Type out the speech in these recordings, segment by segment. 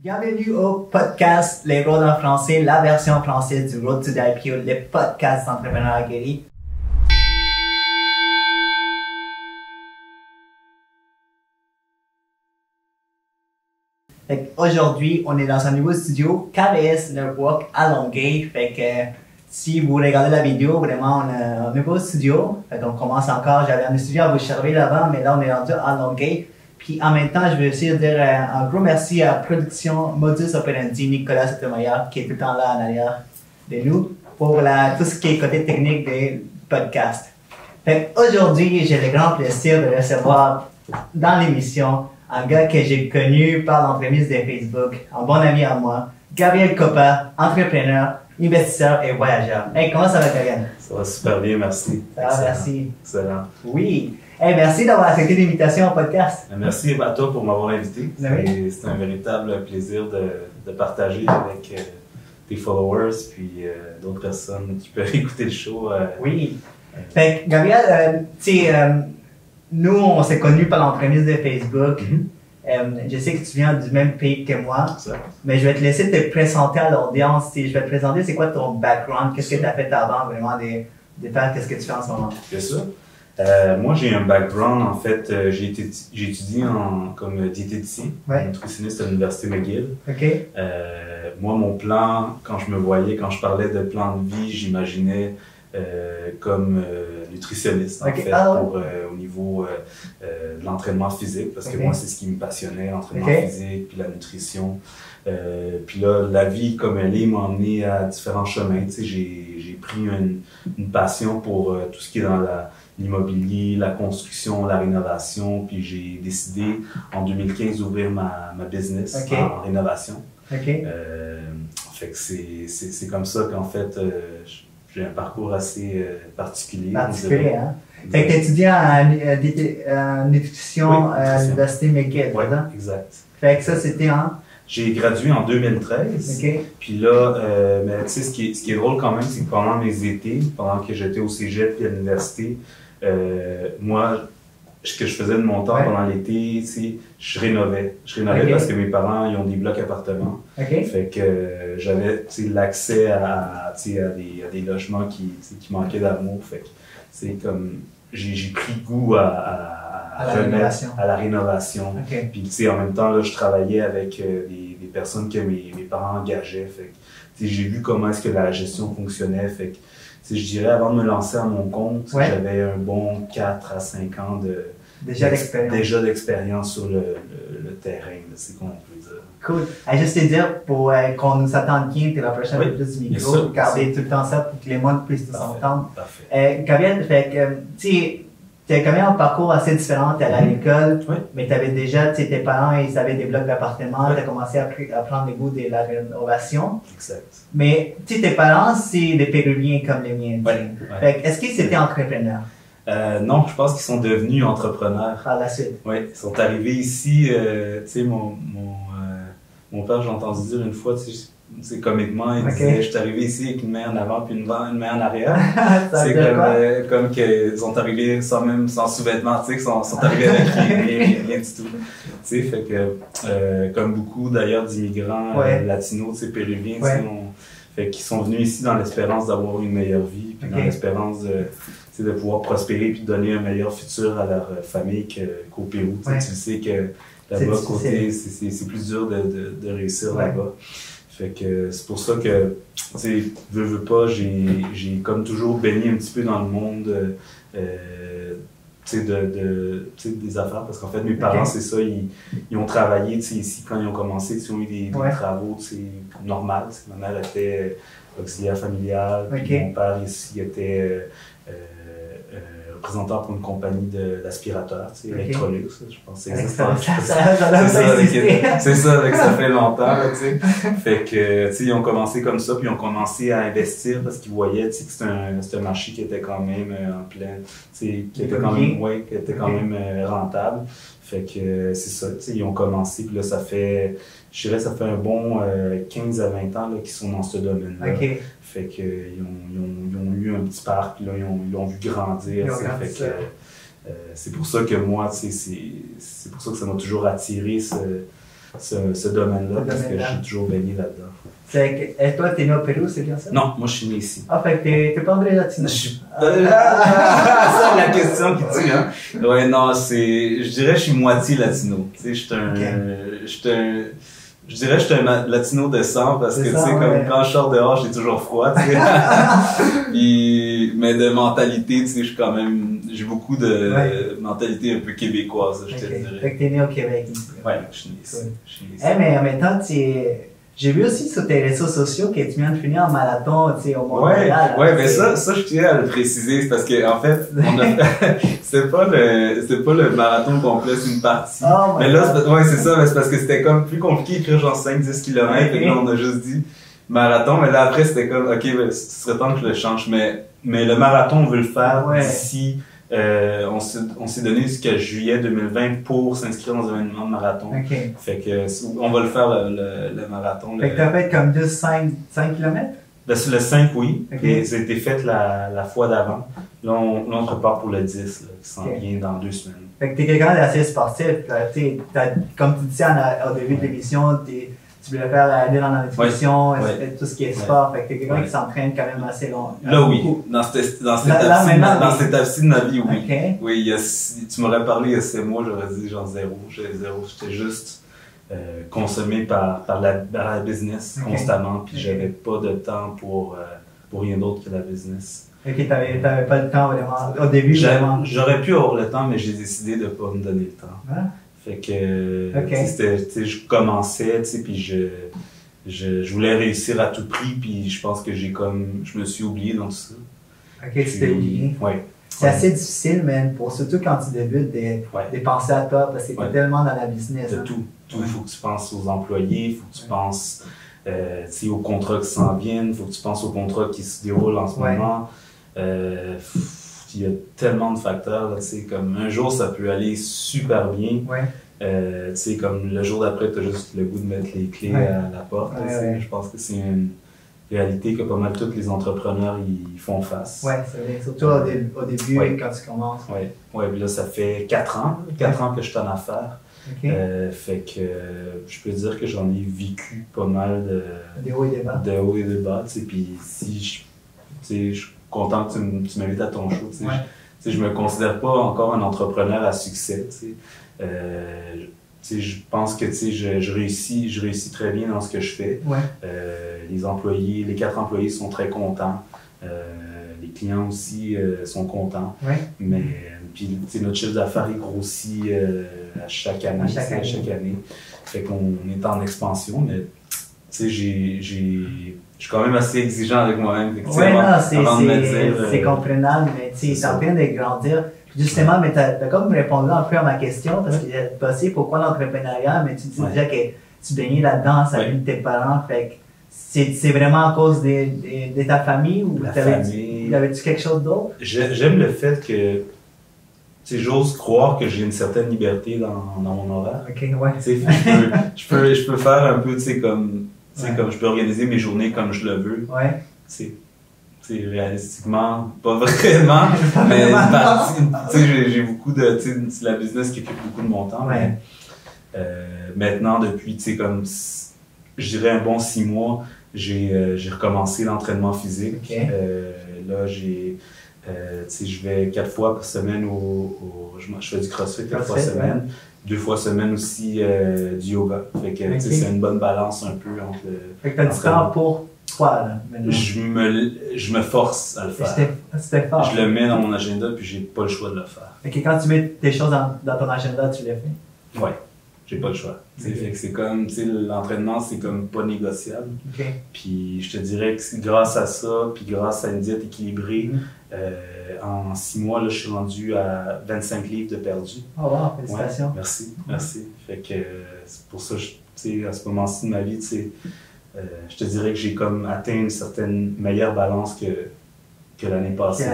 Bienvenue au podcast Les Roads en français, la version française du Road to the IPO, le podcast d'entrepreneurs aguerris. Aujourd'hui, on est dans un nouveau studio, KBS Network à Longueuil. Si vous regardez la vidéo, vraiment, on a un nouveau studio. On commence encore, j'avais un studio à Boucherville avant, mais là, on est rendu à Longueuil. Puis en même temps, je veux aussi dire un gros merci à Production Modus Operandi, Nicolas Sotomayor, qui est tout le temps là en arrière de nous, pour tout ce qui est côté technique des podcasts. Aujourd'hui, j'ai le grand plaisir de recevoir dans l'émission un gars que j'ai connu par l'entremise de Facebook, un bon ami à moi, Gabriel Coppa, entrepreneur, investisseur et voyageur. Hey, comment ça va, Gabriel? Ça va super bien, merci. Ça va, merci. Excellent. Oui. Hey, merci d'avoir accepté l'invitation au podcast. Merci à toi pour m'avoir invité. Oui. C'est un véritable plaisir de partager avec tes followers puis d'autres personnes qui peuvent écouter le show. Oui. Fait que, Gabriel, nous, on s'est connus par l'entremise de Facebook. Je sais que tu viens du même pays que moi, mais je vais te laisser te présenter à l'audience. Je vais te présenter c'est quoi ton background, qu'est-ce que tu as fait avant vraiment de faire qu'est-ce que tu fais en ce moment. Bien sûr. Moi, j'ai un background, en fait, j'ai étudié comme diététicien, nutritionniste à l'Université McGill. Okay. Moi, mon plan, quand je parlais de plan de vie, j'imaginais comme nutritionniste, en fait, au niveau de l'entraînement physique, parce que moi, c'est ce qui me passionnait, l'entraînement physique, puis la nutrition. Puis là, la vie comme elle est m'a emmené à différents chemins. Tu sais, j'ai pris une passion pour tout ce qui est dans l'immobilier, la construction, la rénovation, puis j'ai décidé en 2015 d'ouvrir ma business en rénovation. Fait que c'est comme ça qu'en fait, j'ai un parcours assez particulier. Particulier, hein? Fait que tu étudies en nutrition à l'Université McGill, voilà. Exact. Fait que ça, c'était en... J'ai gradué en 2013. Puis là, mais tu sais, ce qui est drôle quand même, c'est que pendant mes étés, pendant que j'étais au cégep et à l'université, moi, ce que je faisais de mon temps pendant l'été, tu sais, je rénovais. Je rénovais parce que mes parents, ils ont des blocs appartements. Fait que j'avais, tu sais, l'accès à des logements qui manquaient d'amour. Fait que, c'est comme, j'ai pris goût à la rénovation. Puis, tu sais, en même temps, là, je travaillais avec des personnes que mes parents engageaient. Fait que, tu sais, j'ai vu comment est-ce que la gestion fonctionnait. Fait que, tu sais, je dirais, avant de me lancer à mon compte, j'avais un bon 4 à 5 ans déjà d'expérience sur le terrain, c'est qu'on peut dire. Cool. Juste te dire, pour qu'on nous attende bien, tu es la prochaine plus du micro, garder tout le temps ça pour que les monde puissent nous entendre. Gabriel, tu as quand même un parcours assez différent. Tu es allé à l'école, mais tu avais déjà, tes parents, ils avaient des blocs d'appartements, tu as commencé à prendre le goût de la rénovation. Exact. Mais tes parents, c'est des Péruviens comme les miens. Est-ce qu'ils étaient entrepreneurs? Non, je pense qu'ils sont devenus entrepreneurs. Par la suite. Oui, ils sont arrivés ici, tu sais, mon père, j'ai entendu dire une fois, tu sais, comiquement, il disait, je suis arrivé ici avec une main en avant puis une main en arrière. C'est comme qu'ils sont arrivés sans sous-vêtements, tu sais, qu'ils sont arrivés avec rien du tout. Tu sais, fait que, comme beaucoup d'ailleurs d'immigrants latinos, tu sais, péruviens, tu sais, fait qu'ils sont venus ici dans l'espérance d'avoir une meilleure vie, puis dans l'espérance de pouvoir prospérer puis de donner un meilleur futur à leur famille qu'au Pérou. Tu sais que là-bas, c'est plus dur de réussir là-bas. Fait que c'est pour ça que, tu sais, veux pas, j'ai comme toujours baigné un petit peu dans le monde des affaires, parce qu'en fait, mes parents, c'est ça, ils ont travaillé, tu sais, ici, quand ils ont commencé, ils ont eu des travaux, tu sais, normaux. Ma mère était auxiliaire familiale, puis mon père, ici, était représentant pour une compagnie d'aspirateurs, tu sais, Electrolux, je pense que c'est ça. C'est ça, ça fait longtemps, là, tu sais. Fait que, tu sais, ils ont commencé comme ça, puis ils ont commencé à investir parce qu'ils voyaient, tu sais, que c'était un marché qui était quand même en plein, tu sais, qui était quand même rentable. Fait que, c'est ça, tu sais, ils ont commencé, puis là, je dirais, ça fait un bon 15 à 20 ans qu'ils sont dans ce domaine-là. Fait qu'ils ont eu un petit parc, puis là, ils l'ont vu grandir. C'est pour ça que moi, c'est pour ça que ça m'a toujours attiré ce domaine-là parce que je suis toujours baigné là-dedans. Et toi, t'es né au Pérou, c'est bien ça? Non, moi je suis né ici. Ah, fait que t'es pas André Latino. Ça, c'est la question qui tue, hein? Ouais, non, je dirais que je suis moitié latino. Tu sais, je dirais que je suis un latino de sang parce que, tu sais, comme quand je sors dehors, j'ai toujours froid, tu sais. Mais de mentalité, tu sais, j'ai beaucoup de mentalité un peu québécoise, je te dirais. Fait que t'es né au Québec ici. Ouais, je suis né ici. Mais en même temps, j'ai vu aussi sur tes réseaux sociaux que tu viens de finir un marathon, tu sais, au Montréal. Ouais, mais ça, je tiens à le préciser, parce que, en fait, c'était pas le marathon complet, c'est une partie. Oh mais là, c'est ça, mais c'est parce que c'était comme plus compliqué d'écrire genre 5-10 km, et là, on a juste dit marathon, mais là, après, c'était comme, ok, ben, ce serait temps que je le change, mais le marathon, on veut le faire d'ici. On s'est donné jusqu'à juillet 2020 pour s'inscrire dans un événement de marathon. Fait que on va le faire le marathon. Fait que t'as fait comme juste 5 km? Le 5, oui. Et ça a été fait la fois d'avant. Là, on prépare pour le 10, là, qui s'en vient dans 2 semaines. Fait que t'es quelqu'un d'assez sportif. Comme tu disais au début de l'émission, tu voulais faire aller dans la nutrition, tout ce qui est sport. Fait que t'es quelqu'un qui s'entraîne quand même assez long. Là, oui. Dans cette étape-ci de ma vie, oui. Oui, tu m'aurais parlé il y a 6 mois, j'aurais dit genre zéro. J'étais juste consommé par la business constamment, puis j'avais pas de temps pour rien d'autre que la business. Ok, t'avais pas le temps vraiment, au début vraiment? J'aurais pu avoir le temps, mais j'ai décidé de pas me donner le temps. Fait que, je commençais, puis je voulais réussir à tout prix, puis je pense que je me suis oublié dans tout ça. Ok, tu t'es oublié. Ouais. C'est assez difficile, man, surtout quand tu débutes, de penser à toi, parce que t'es tellement dans la business. De tout. Il faut que tu penses aux employés, il faut que tu penses aux contrats qui s'en viennent, il faut que tu penses aux contrats qui se déroulent en ce moment. Il y a tellement de facteurs, là, comme un jour ça peut aller super bien, comme le jour d'après tu as juste le goût de mettre les clés à la porte, je pense que c'est une réalité que pas mal tous les entrepreneurs ils font face. Oui, c'est vrai, surtout au début quand tu commences. Puis là ça fait 4 ans que je suis en affaires, fait que je peux dire que j'en ai vécu pas mal de hauts et de bas. Puis si je suis content que tu m'invites à ton show. Je me considère pas encore un entrepreneur à succès. Je pense que je réussis très bien dans ce que je fais. Les 4 employés sont très contents. Les clients aussi sont contents. Mais puis, notre chiffre d'affaires est grossi à chaque année. Fait qu'on est en expansion, mais je suis quand même assez exigeant avec moi-même. C'est comprenable, mais tu es en train de grandir. Justement, mais tu as comme répondu un peu à ma question, parce que j'ai passé pourquoi l'entrepreneuriat, mais tu dis déjà que tu baignais là-dedans, ça vient de tes parents. Fait que c'est vraiment à cause de ta famille ou t'avais-tu quelque chose d'autre? J'aime le fait que j'ose croire que j'ai une certaine liberté dans mon horaire. Je peux faire un peu, comme je peux organiser mes journées comme je le veux. Réalistiquement, pas vraiment, mais j'ai beaucoup de, c'est la business qui occupe beaucoup de mon temps. Mais, maintenant, depuis, je dirais un bon 6 mois, j'ai recommencé l'entraînement physique. Là, je vais 4 fois par semaine je fais du crossfit 4 fois semaine. 2 fois semaine aussi du yoga. Fait que c'est une bonne balance un peu entre le. Fait que t'as du temps pour toi, là, maintenant. Je me force à le faire. C'était fort. Je le mets dans mon agenda puis j'ai pas le choix de le faire. Fait que quand tu mets tes choses dans ton agenda, tu les fais? Ouais, j'ai pas le choix. Fait que c'est comme, l'entraînement, c'est comme pas négociable. Puis je te dirais que grâce à ça, puis grâce à une diète équilibrée, en 6 mois, là, je suis rendu à 25 livres de perdu. Oh wow, félicitations. Merci. Fait que c'est pour ça, à ce moment-ci de ma vie, je te dirais que j'ai comme atteint une certaine meilleure balance que l'année passée.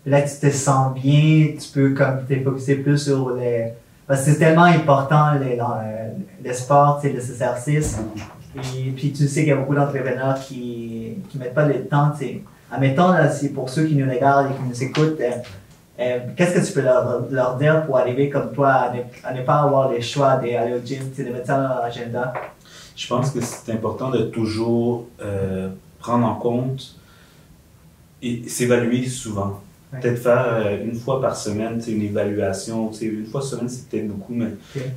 Là, tu te sens bien, tu peux comme t'es focusé plus sur parce que c'est tellement important le sport, les exercices. Et puis tu sais qu'il y a beaucoup d'entrepreneurs qui mettent pas le temps, Admettons, là, pour ceux qui nous regardent et qui nous écoutent, Qu'est-ce que tu peux leur dire pour arriver comme toi à ne pas avoir le choix d'aller au gym, de mettre ça dans l'agenda? Je pense que c'est important de toujours prendre en compte et s'évaluer souvent. Ouais. Peut-être faire une fois par semaine une évaluation. Une fois par semaine, c'est peut-être beaucoup, mais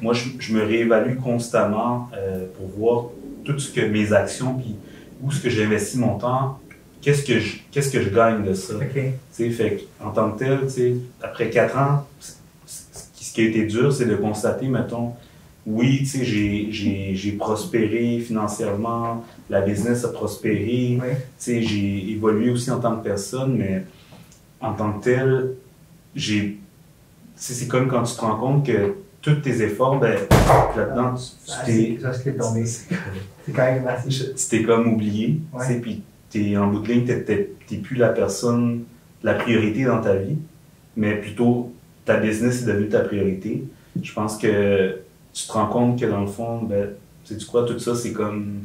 moi, je me réévalue constamment pour voir tout ce que mes actions, puis où est-ce que j'investis mon temps, qu'est-ce que je gagne de ça. Fait en tant que tel, après 4 ans, ce qui a été dur, c'est de constater, mettons, oui, j'ai prospéré financièrement, la business a prospéré, j'ai évolué aussi en tant que personne, mais en tant que tel, c'est comme quand tu te rends compte que tous tes efforts, là-dedans, tu t'es comme oublié, puis en bout de ligne, t'es plus la personne, la priorité dans ta vie, mais plutôt ta business est devenue ta priorité. Je pense que tu te rends compte que dans le fond, sais-tu quoi, tout ça, c'est comme,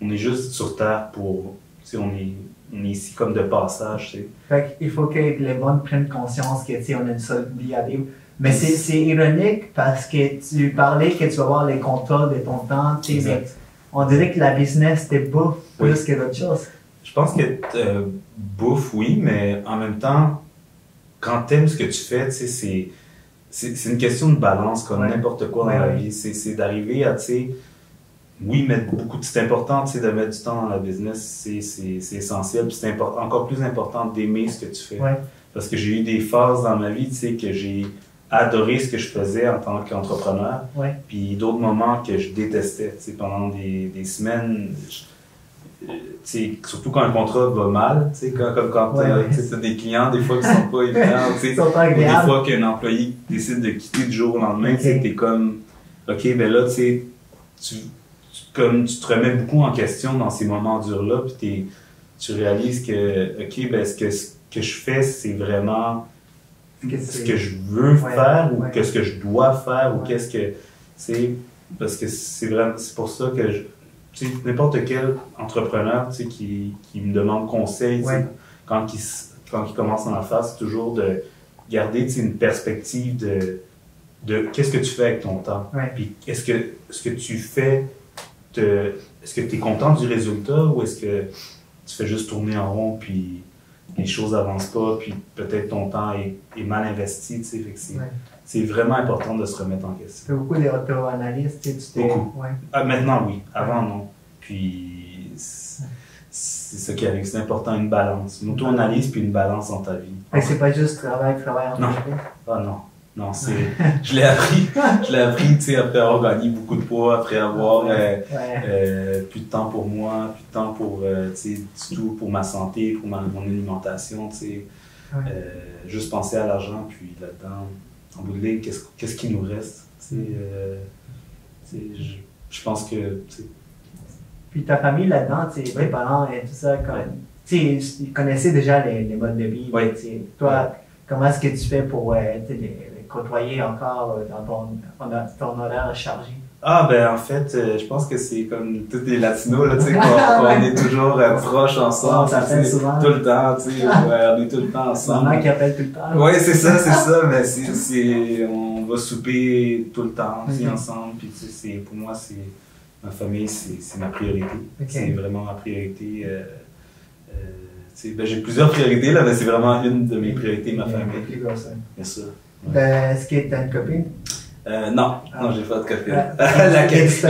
on est juste sur Terre pour, on est ici comme de passage, Fait qu'il faut que les bonnes prennent conscience que, on a une seule vie à vivre. Mais c'est ironique parce que tu parlais que tu vas avoir les contrôles de ton temps, mais on dirait que la business te bouffe plus que d'autres choses. Je pense que bouffe, oui, mais en même temps, quand tu aimes ce que tu fais, c'est une question de balance, comme n'importe quoi dans la vie. C'est d'arriver à, oui, mettre beaucoup c'est important de mettre du temps dans la business, c'est essentiel. Puis c'est encore plus important d'aimer ce que tu fais. Parce que j'ai eu des phases dans ma vie, que j'ai adoré ce que je faisais en tant qu'entrepreneur. Puis d'autres moments que je détestais. Pendant des semaines, surtout quand un contrat va mal, comme quand tu as des clients, des fois qui sont pas évidents, ou des fois qu'un employé décide de quitter du jour au lendemain, tu es comme, OK, ben là, tu te remets beaucoup en question dans ces moments durs-là, puis tu réalises que, OK, ben ce que je fais, c'est vraiment ce que je veux faire, ou ce que je dois faire, ou qu'est-ce que, parce que c'est pour ça que n'importe quel entrepreneur qui me demande conseil quand il commence dans l'affaire, c'est toujours de garder une perspective de qu'est-ce que tu fais avec ton temps. Puis est-ce que tu fais, est-ce que tu es content du résultat, ou est-ce que tu fais juste tourner en rond, puis les choses n'avancent pas, puis peut-être ton temps est mal investi. C'est vraiment important de se remettre en question. Tu fais beaucoup d'auto-analyse, beaucoup. Maintenant, oui. Avant, non. Puis, c'est ça qui arrive. C'est important, une balance. Une auto-analyse puis une balance dans ta vie. C'est pas juste travail en non. Ah non. Non, je l'ai appris, après avoir gagné beaucoup de poids, après avoir plus de temps pour moi, plus de temps pour, du tout pour ma santé, pour mon alimentation, juste penser à l'argent, puis là-dedans, en bout de ligne, qu'est-ce qui nous reste, je pense que, Puis ta famille là-dedans, tes parents et tout ça, ils connaissaient déjà les modes de vie, toi, comment est-ce que tu fais pour les côtoyer encore dans ton horaire chargé? En fait, je pense que c'est comme tous les latinos, là, qu'on est toujours proches ensemble, souvent. Tout le temps, on est tout le temps ensemble. Maman qui appelle tout le temps. Oui, c'est ça, mais on va souper tout le temps ensemble, puis pour moi, ma famille, c'est ma priorité. C'est vraiment ma priorité. J'ai plusieurs priorités, là, mais c'est vraiment une de mes priorités, ma famille. Bien sûr. Est-ce que tu as une copine? Non, j'ai pas de copine. La question.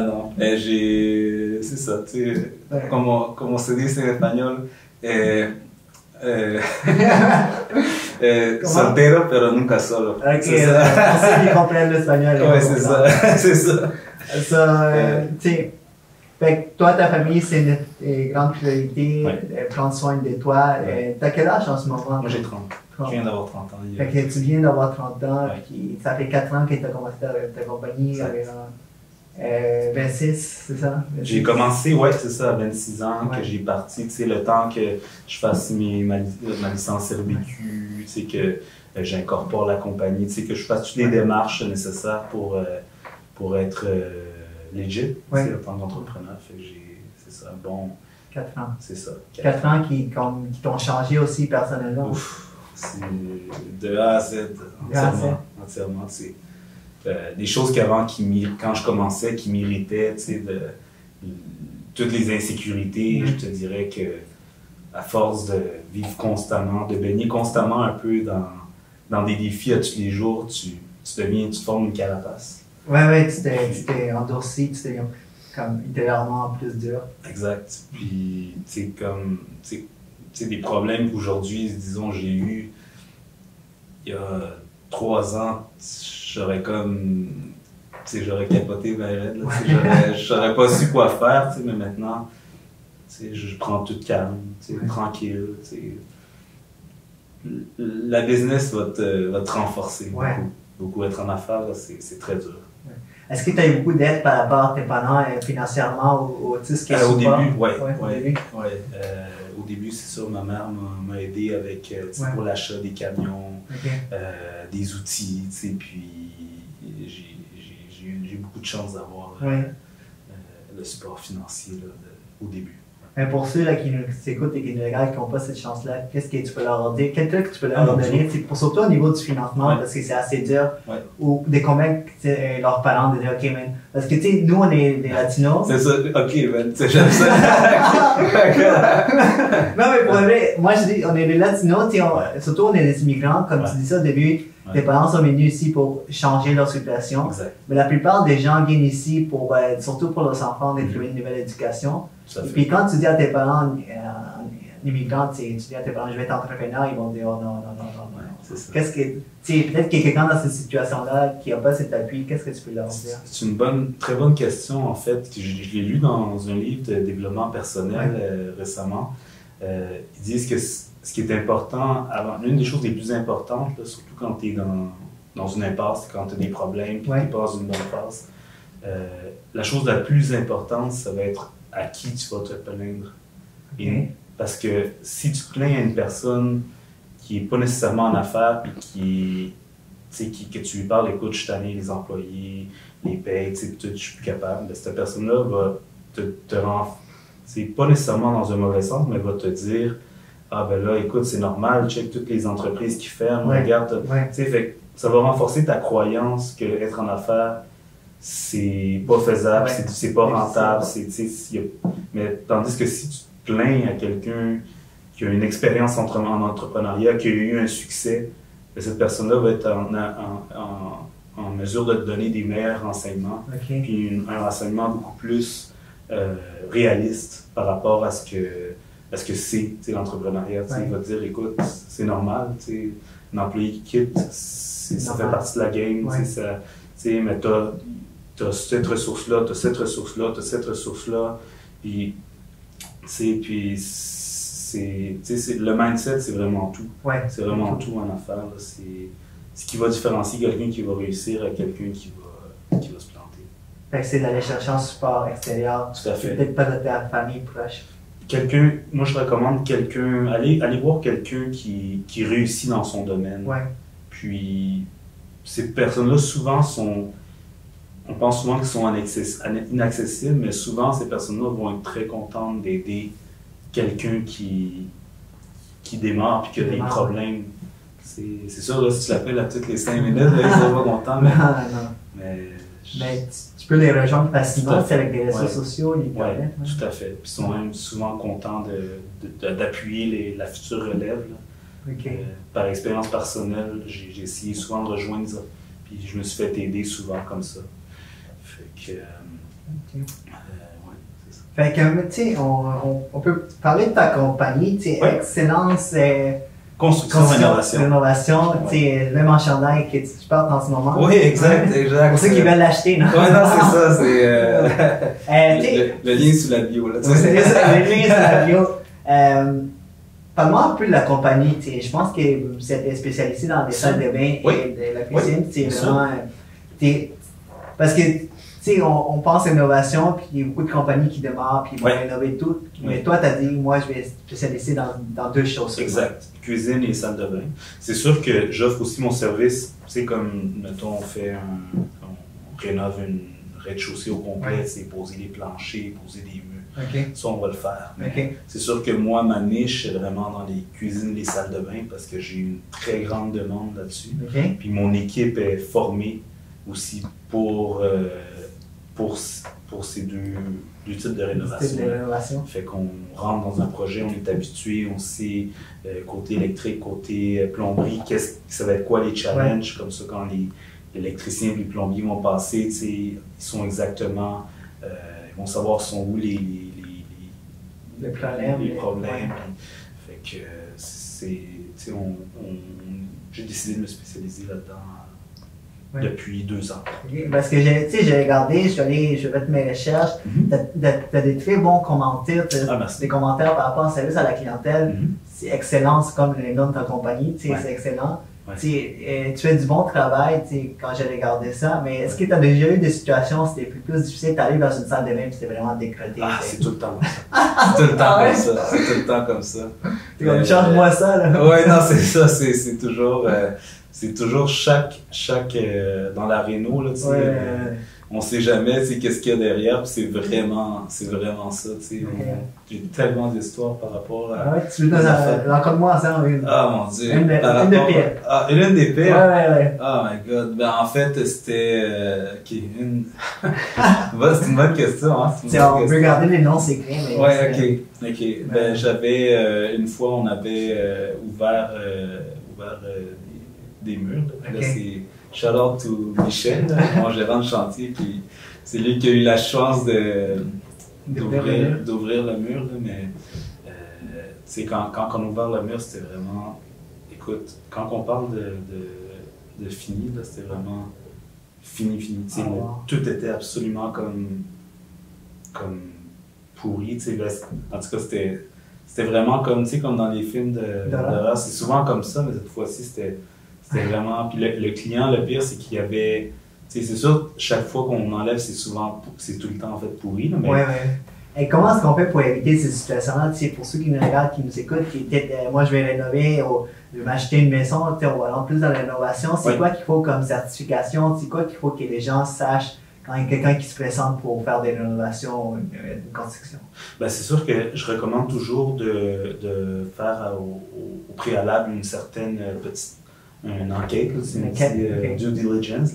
Non, c'est ça, comme on se dit en espagnol, soltero, pero nunca solo. Ok, c'est ça qu'ils comprennent l'espagnol. Oui, c'est ça. Fait que toi, ta famille, c'est une grande priorité, prendre soin de toi. T'as quel âge en ce moment? Moi, j'ai 30. Je viens d'avoir 30 ans. Fait que tu viens d'avoir 30 ans, puis ça fait 4 ans que tu as commencé ta compagnie avec 26, c'est ça? 26. J'ai commencé, c'est ça, à 26 ans, que j'ai parti, le temps que je fasse ma licence RBQ, que j'incorpore la compagnie, que je fasse toutes les démarches nécessaires pour être legit en tant qu'entrepreneur. C'est ça, 4 ans. C'est ça. 4 ans qui t'ont changé aussi personnellement. Ouf, c'est de A à Z, entièrement. C'est des choses qu'avant, quand je commençais, qui m'irritaient, tu sais, toutes les insécurités, je te dirais que à force de vivre constamment, de baigner constamment un peu dans des défis à tous les jours, tu formes une carapace. Ouais, tu t'es endurci, tu t'es comme intérieurement plus dur. Exact. Puis, tu sais, des problèmes qu'aujourd'hui, disons, j'ai eu il y a 3 ans, j'aurais capoté ben raide, je saurais pas su quoi faire, mais maintenant, je prends tout calme, tranquille. La business va te renforcer beaucoup. Être en affaires, c'est très dur. Est-ce que tu as eu beaucoup d'aide par rapport à tes parents financièrement ou ce qui est au début, oui. Au début, c'est ça, ma mère m'a aidé avec pour l'achat des camions, des outils, puis j'ai eu beaucoup de chance d'avoir le support financier là, au début. Mais pour ceux là, qui nous écoutent et qui nous regardent et qui n'ont pas cette chance-là, qu'est-ce que tu peux leur dire? Quel truc tu peux leur donner? Surtout au niveau du financement, parce que c'est assez dur. Ou de convaincre leurs parents de dire, OK, man. Parce que, tu sais, nous, on est des Latinos. C'est ça, OK, man. J'aime ça. Non, mais pour vrai, moi, je dis, on est des Latinos, surtout on est des immigrants, comme tu dis ça au début. Tes parents sont venus ici pour changer leur situation. Exact. Mais la plupart des gens viennent ici pour, surtout pour leurs enfants, de trouver une nouvelle éducation. Et puis quand tu dis à tes parents, immigrants, tu dis à tes parents, je vais être entrepreneur, ils vont dire, oh non. Qu'est-ce que, peut-être qu'il y a quelqu'un dans cette situation-là qui n'a pas cet appui, qu'est-ce que tu peux leur dire? C'est une très bonne question, en fait. Je l'ai lu dans un livre de développement personnel récemment. Ils disent que ce qui est important, l'une des choses les plus importantes, là, surtout quand tu es dans une impasse, quand tu as des problèmes, puis tu passes une bonne phase, la chose la plus importante, ça va être à qui tu vas te plaindre. Parce que si tu te plains à une personne qui n'est pas nécessairement en affaires, puis que tu lui parles, écoute, je suis tanné, les employés, les payes, je suis plus capable, ben, cette personne-là va te rendre, c'est pas nécessairement dans un mauvais sens, mais va te dire, ah ben là, écoute, c'est normal, check toutes les entreprises qui ferment, regarde, fait, ça va renforcer ta croyance que être en affaires, c'est pas faisable, c'est pas rentable, mais tandis que si tu te plains à quelqu'un qui a une expérience en entrepreneuriat, qui a eu un succès, cette personne-là va être en mesure de te donner des meilleurs renseignements, puis un renseignement beaucoup plus réaliste par rapport à ce que c'est l'entrepreneuriat. Il va te dire, écoute, c'est normal, un employé qui quitte, ça fait partie de la game, mais t'as cette ressource-là, t'as cette ressource-là, t'as cette ressource-là, puis le mindset, c'est vraiment tout. C'est vraiment tout en affaires. C'est ce qui va différencier quelqu'un qui va réussir à quelqu'un qui va se planter. Fait que c'est d'aller chercher un support extérieur. Tout à fait. Peut-être pas de ta famille proche. Moi je recommande aller voir quelqu'un qui réussit dans son domaine. Puis ces personnes-là, souvent, on pense souvent qu'ils sont inaccessibles, mais souvent ces personnes-là vont être très contentes d'aider quelqu'un qui démarre et qui a des problèmes. C'est sûr, là, si tu l'appelles à toutes les 5 minutes, là, ils sont pas contents. Mais tu peux les rejoindre facilement avec des réseaux sociaux, l'Internet. Tout à fait. Puis ils sont même souvent contents d'appuyer la future relève. Par expérience personnelle, j'ai essayé souvent de rejoindre ça. Puis je me suis fait aider souvent comme ça. Fait que. Fait que, tu sais, on peut parler de ta compagnie, tu sais, Excellence Construction Rénovation. Tu sais, même en chandail que tu portes en ce moment. Oui, exact. Pour ceux qui veulent l'acheter, non? Oui, non, c'est ça, c'est le lien sous la bio. Là, c'est le lien sous la bio. Parle-moi un peu de la compagnie, tu sais, je pense que vous êtes spécialisé dans les salles de bain et de la cuisine, c'est vraiment... Parce que, tu sais, on pense à l'innovation, puis il y a beaucoup de compagnies qui démarrent, puis ils vont rénover tout. Mais toi, tu as dit, moi, je vais spécialiser dans 2 choses. Exact. Cuisine et salle de bain. C'est sûr que j'offre aussi mon service, tu sais, comme, mettons, on rénove une rez-de-chaussée au complet, c'est poser des planchers, poser des murs, ça on va le faire. Okay. C'est sûr que moi, ma niche, c'est vraiment dans les cuisines, les salles de bain, parce que j'ai une très grande demande là-dessus. Okay. Puis mon équipe est formée aussi pour ces deux types de rénovation. Fait qu'on rentre dans un projet, on est habitué, on sait côté électrique, côté plomberie, ça va être quoi les challenges, comme ça quand les électriciens et les plombiers vont passer, ils sont exactement, ils vont savoir sont où les problèmes. Fait que j'ai décidé de me spécialiser là-dedans depuis 2 ans. Okay. Parce que j'ai regardé, je suis fait mes recherches, t'as des très bons commentaires, des commentaires par rapport au service à la clientèle. C'est excellent, c'est comme le nom de ta compagnie, c'est excellent. Ouais. Tu fais du bon travail quand j'ai regardé ça, mais est-ce que tu as déjà eu des situations où c'était plus difficile, tu arrives dans une salle de bain et c'était vraiment décrété? Ah, c'est tout le temps comme ça. C'est tout le temps comme ça. C'est tout le temps comme ça. Comme change-moi ça, là. Ouais, non, c'est ça. C'est toujours chaque dans la réno, là, tu sais. On sait jamais qu'est-ce qu'il y a derrière, puis c'est vraiment ça. J'ai tellement d'histoires par rapport à. Ouais, tu veux raconte-moi ça. Ah mon Dieu. Une des pires. Ah, une des pires? Ouais. Oh my god. Ben en fait, c'était. C'est une bonne question, hein. On peut garder les noms secrets, mais. Ouais, ok. Ben j'avais. Une fois, on avait ouvert des murs. Là, c'est. Shout out to Michel, mon gérant de chantier, puis c'est lui qui a eu la chance d'ouvrir le mur. Là, mais quand on a ouvert le mur, c'était vraiment. Écoute, quand on parle de fini, là, c'était vraiment fini. Tout était absolument comme pourri. En tout cas, c'était vraiment comme dans les films d'horreur. C'est souvent comme ça, mais cette fois-ci, c'était vraiment. Puis le client, le pire, c'est qu'il y avait. C'est sûr, chaque fois qu'on enlève, c'est tout le temps en fait pourri. Là, mais... Ouais. Et comment est-ce qu'on fait pour éviter ces situations-là? Pour ceux qui nous regardent, qui nous écoutent, qui peut-être, moi je vais rénover, je vais m'acheter une maison, on va aller plus dans la rénovation. C'est quoi qu'il faut comme certification? C'est quoi qu'il faut que les gens sachent quand il y a quelqu'un qui se présente pour faire des rénovations ou une construction? Ben, c'est sûr que je recommande toujours de faire au préalable une certaine une enquête, c'est une due diligence,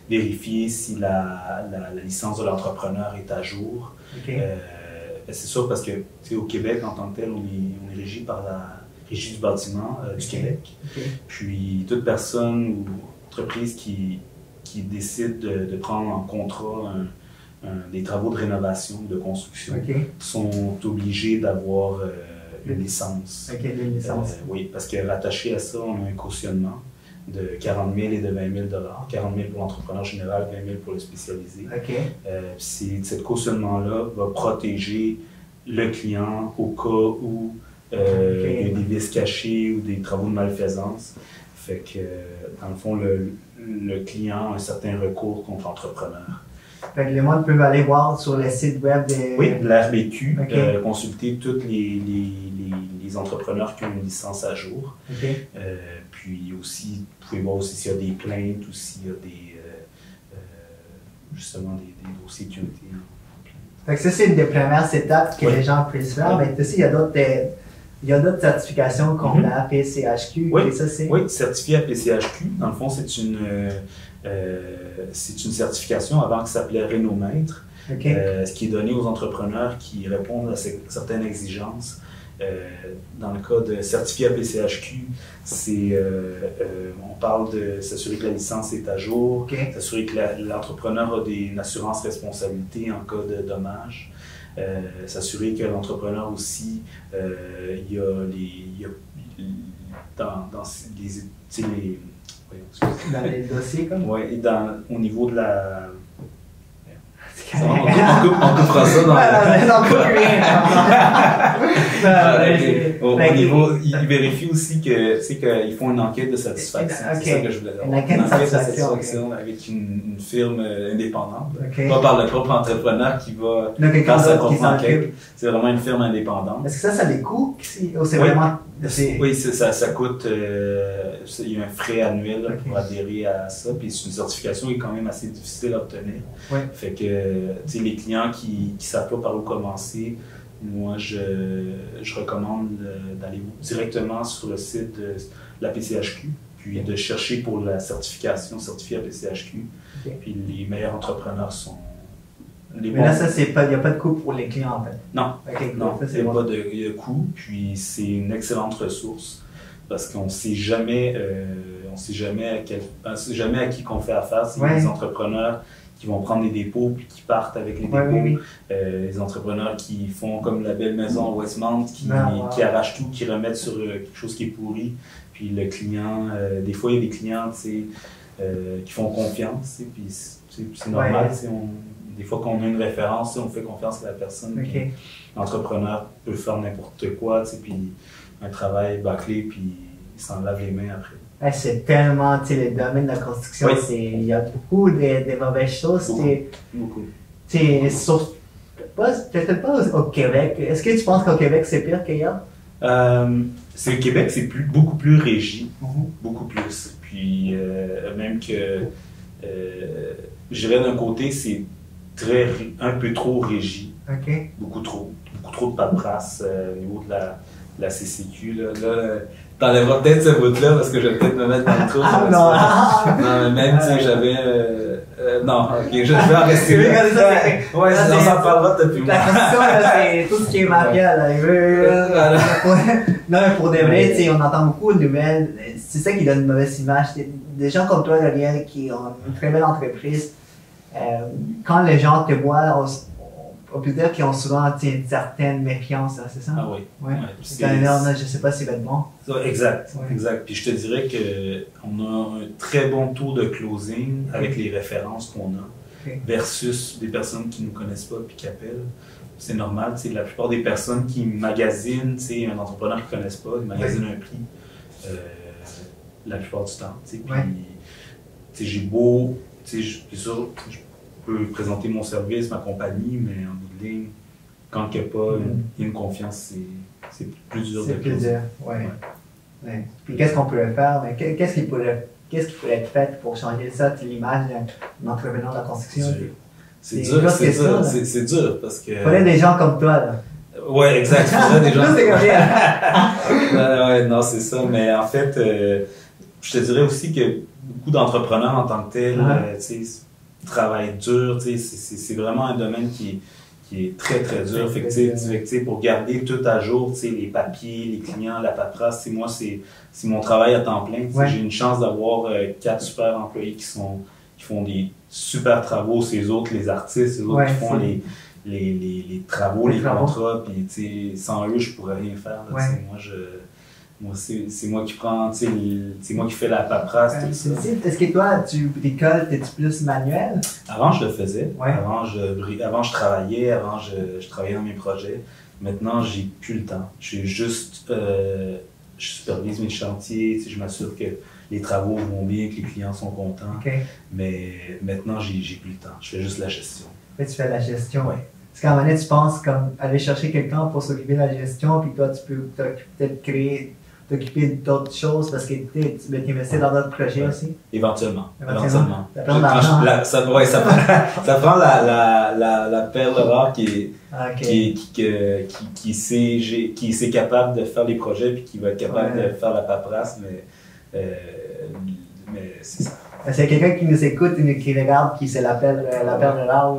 vérifier si la licence de l'entrepreneur est à jour. C'est sûr parce que au Québec, en tant que tel, on est régi par la Régie du bâtiment du Québec. Puis toute personne ou entreprise qui décide de prendre en contrat des travaux de rénovation, de construction, sont obligés d'avoir une licence. Une licence. Oui, parce que rattaché à ça, on a un cautionnement de 40 000 et de 20 000 $. 40 000 pour l'entrepreneur général, 20 000 pour le spécialisé. Cette cautionnement-là va protéger le client au cas où il y a des vices cachés ou des travaux de malfaisance. Fait que, dans le fond, le client a un certain recours contre l'entrepreneur. Fait que les gens peuvent aller voir sur le site web de l'RBQ, consulter tous les entrepreneurs qui ont une licence à jour. Puis aussi, vous pouvez voir aussi s'il y a des plaintes ou s'il y a justement des dossiers qui ont été en plainte. Fait que ça, c'est une des premières étapes que les gens peuvent faire. Mais aussi, il y a d'autres certifications comme la PCHQ. Oui, certifié à PCHQ. Dans le fond, c'est une certification avant qui s'appelait Rénomètre, ce qui est donné aux entrepreneurs qui répondent à certaines exigences. Dans le cas de certifié à PCHQ, on parle de s'assurer que la licence est à jour, s'assurer que l'entrepreneur a une assurance responsabilité en cas de dommages, s'assurer que l'entrepreneur aussi, il y a dans les dossiers comme? Oui, au niveau de la. On coupera ça dans au niveau, ils vérifient aussi qu'ils font une enquête de satisfaction. C'est ça que je voulais dire. Une enquête de satisfaction avec une firme indépendante. Pas par le propre entrepreneur qui va faire sa propre enquête. C'est vraiment une firme indépendante. Est-ce que ça a des coûts? C'est vraiment Oui, ça coûte, il y a un frais annuel là, pour adhérer à ça, puis c'est une certification qui est quand même assez difficile à obtenir. Ouais. Fait que les clients qui ne savent pas par où commencer, moi je recommande d'aller directement sur le site de la PCHQ, puis de chercher pour la certification certifiée à PCHQ. Puis les meilleurs entrepreneurs sont les bons. Mais là, ça, il n'y a pas de coût pour les clients en fait. Non, non, il n'y a bon. pas de coût, puis c'est une excellente ressource parce qu'on ne sait jamais, jamais à qui qu'on fait affaire. C'est les entrepreneurs qui vont prendre des dépôts puis qui partent avec les dépôts. Les entrepreneurs qui font comme la belle maison Westmount, qui arrachent tout, qui remettent sur quelque chose qui est pourri. Puis le client, des fois il y a des clients qui font confiance, puis c'est normal. Des fois qu'on a une référence, on fait confiance à la personne. L'entrepreneur peut faire n'importe quoi, puis un travail bâclé, puis il s'en lave les mains après. C'est tellement, le domaine de la construction, il y a beaucoup de mauvaises choses. Beaucoup. Peut-être pas au Québec. Est-ce que tu penses qu'au Québec, c'est pire qu'ailleurs? Au Québec, c'est beaucoup plus régi. Beaucoup plus. Puis, même que, je dirais d'un côté, c'est un peu trop régi. Beaucoup trop de paperasse au niveau de la CCQ. Là t'enlèveras peut-être ce bout-là parce que je vais peut-être me mettre dans le trou. Non, mais même si j'avais. Non, ok, je vais en rester là. Ouais, on s'en parlera depuis moi. La question, c'est tout ce qui est mafia. Non, mais pour de vrai, on entend beaucoup de nouvelles. C'est ça qui donne une mauvaise image. Des gens comme toi, Gabriel, qui ont une très belle entreprise, quand les gens te voient, on peut dire qu'ils ont souvent une certaine méfiance, c'est ça? Ah oui. Ouais. Je ne sais pas si c'est bon. Exact. Puis je te dirais qu'on a un très bon taux de closing avec les références qu'on a versus des personnes qui ne nous connaissent pas et qui appellent. C'est normal. La plupart des personnes qui magasinent, un entrepreneur qu'ils ne connaissent pas, ils magasinent un prix la plupart du temps. Puis j'ai beau, c'est sûr, je peux présenter mon service, ma compagnie, mais en bout de ligne, quand il n'y a pas une confiance, c'est plus dur de closer. C'est plus dur, ouais. Puis qu'est-ce qu'on pourrait faire? Qu'est-ce qui pourrait être fait pour changer ça, l'image d'un entrepreneur de la construction? C'est dur, c'est dur parce que... Il faudrait des gens comme toi, là. Ouais, exact. Il faudrait des gens comme toi. Ouais, non, c'est ça. Mais en fait, je te dirais aussi que beaucoup d'entrepreneurs en tant que tels, travaillent dur. C'est vraiment un domaine qui est très, très dur. Fait que, pour garder tout à jour, les papiers, les clients, la paperasse, moi, c'est mon travail à temps plein. J'ai une chance d'avoir 4 super employés qui font des super travaux. C'est eux autres, les artistes, c'est eux autres qui font les travaux, les contrats. Puis, sans eux, je pourrais rien faire. C'est moi qui prends, c'est moi qui fais la paperasse, tout ça. Est-ce que toi, tu bricoles, t'es-tu plus manuel? Avant, je le faisais. Avant, je travaillais, je travaillais dans mes projets. Maintenant, j'ai plus le temps. Je supervise mes chantiers, je m'assure que les travaux vont bien, que les clients sont contents. Mais maintenant, j'ai plus le temps. Je fais juste la gestion. Tu fais la gestion, oui. Parce qu'à un moment donné, tu penses comme aller chercher quelqu'un pour s'occuper de la gestion, puis toi, tu peux peut-être t'occuper d'autres choses parce que tu veux t'investir dans d'autres projets aussi? Éventuellement. Ça prend l'argent. Ça prend la perle rare qui est capable de faire les projets puis qui va être capable de faire la paperasse, mais c'est ça. C'est quelqu'un qui nous écoute et qui regarde, qui c'est la perle rare.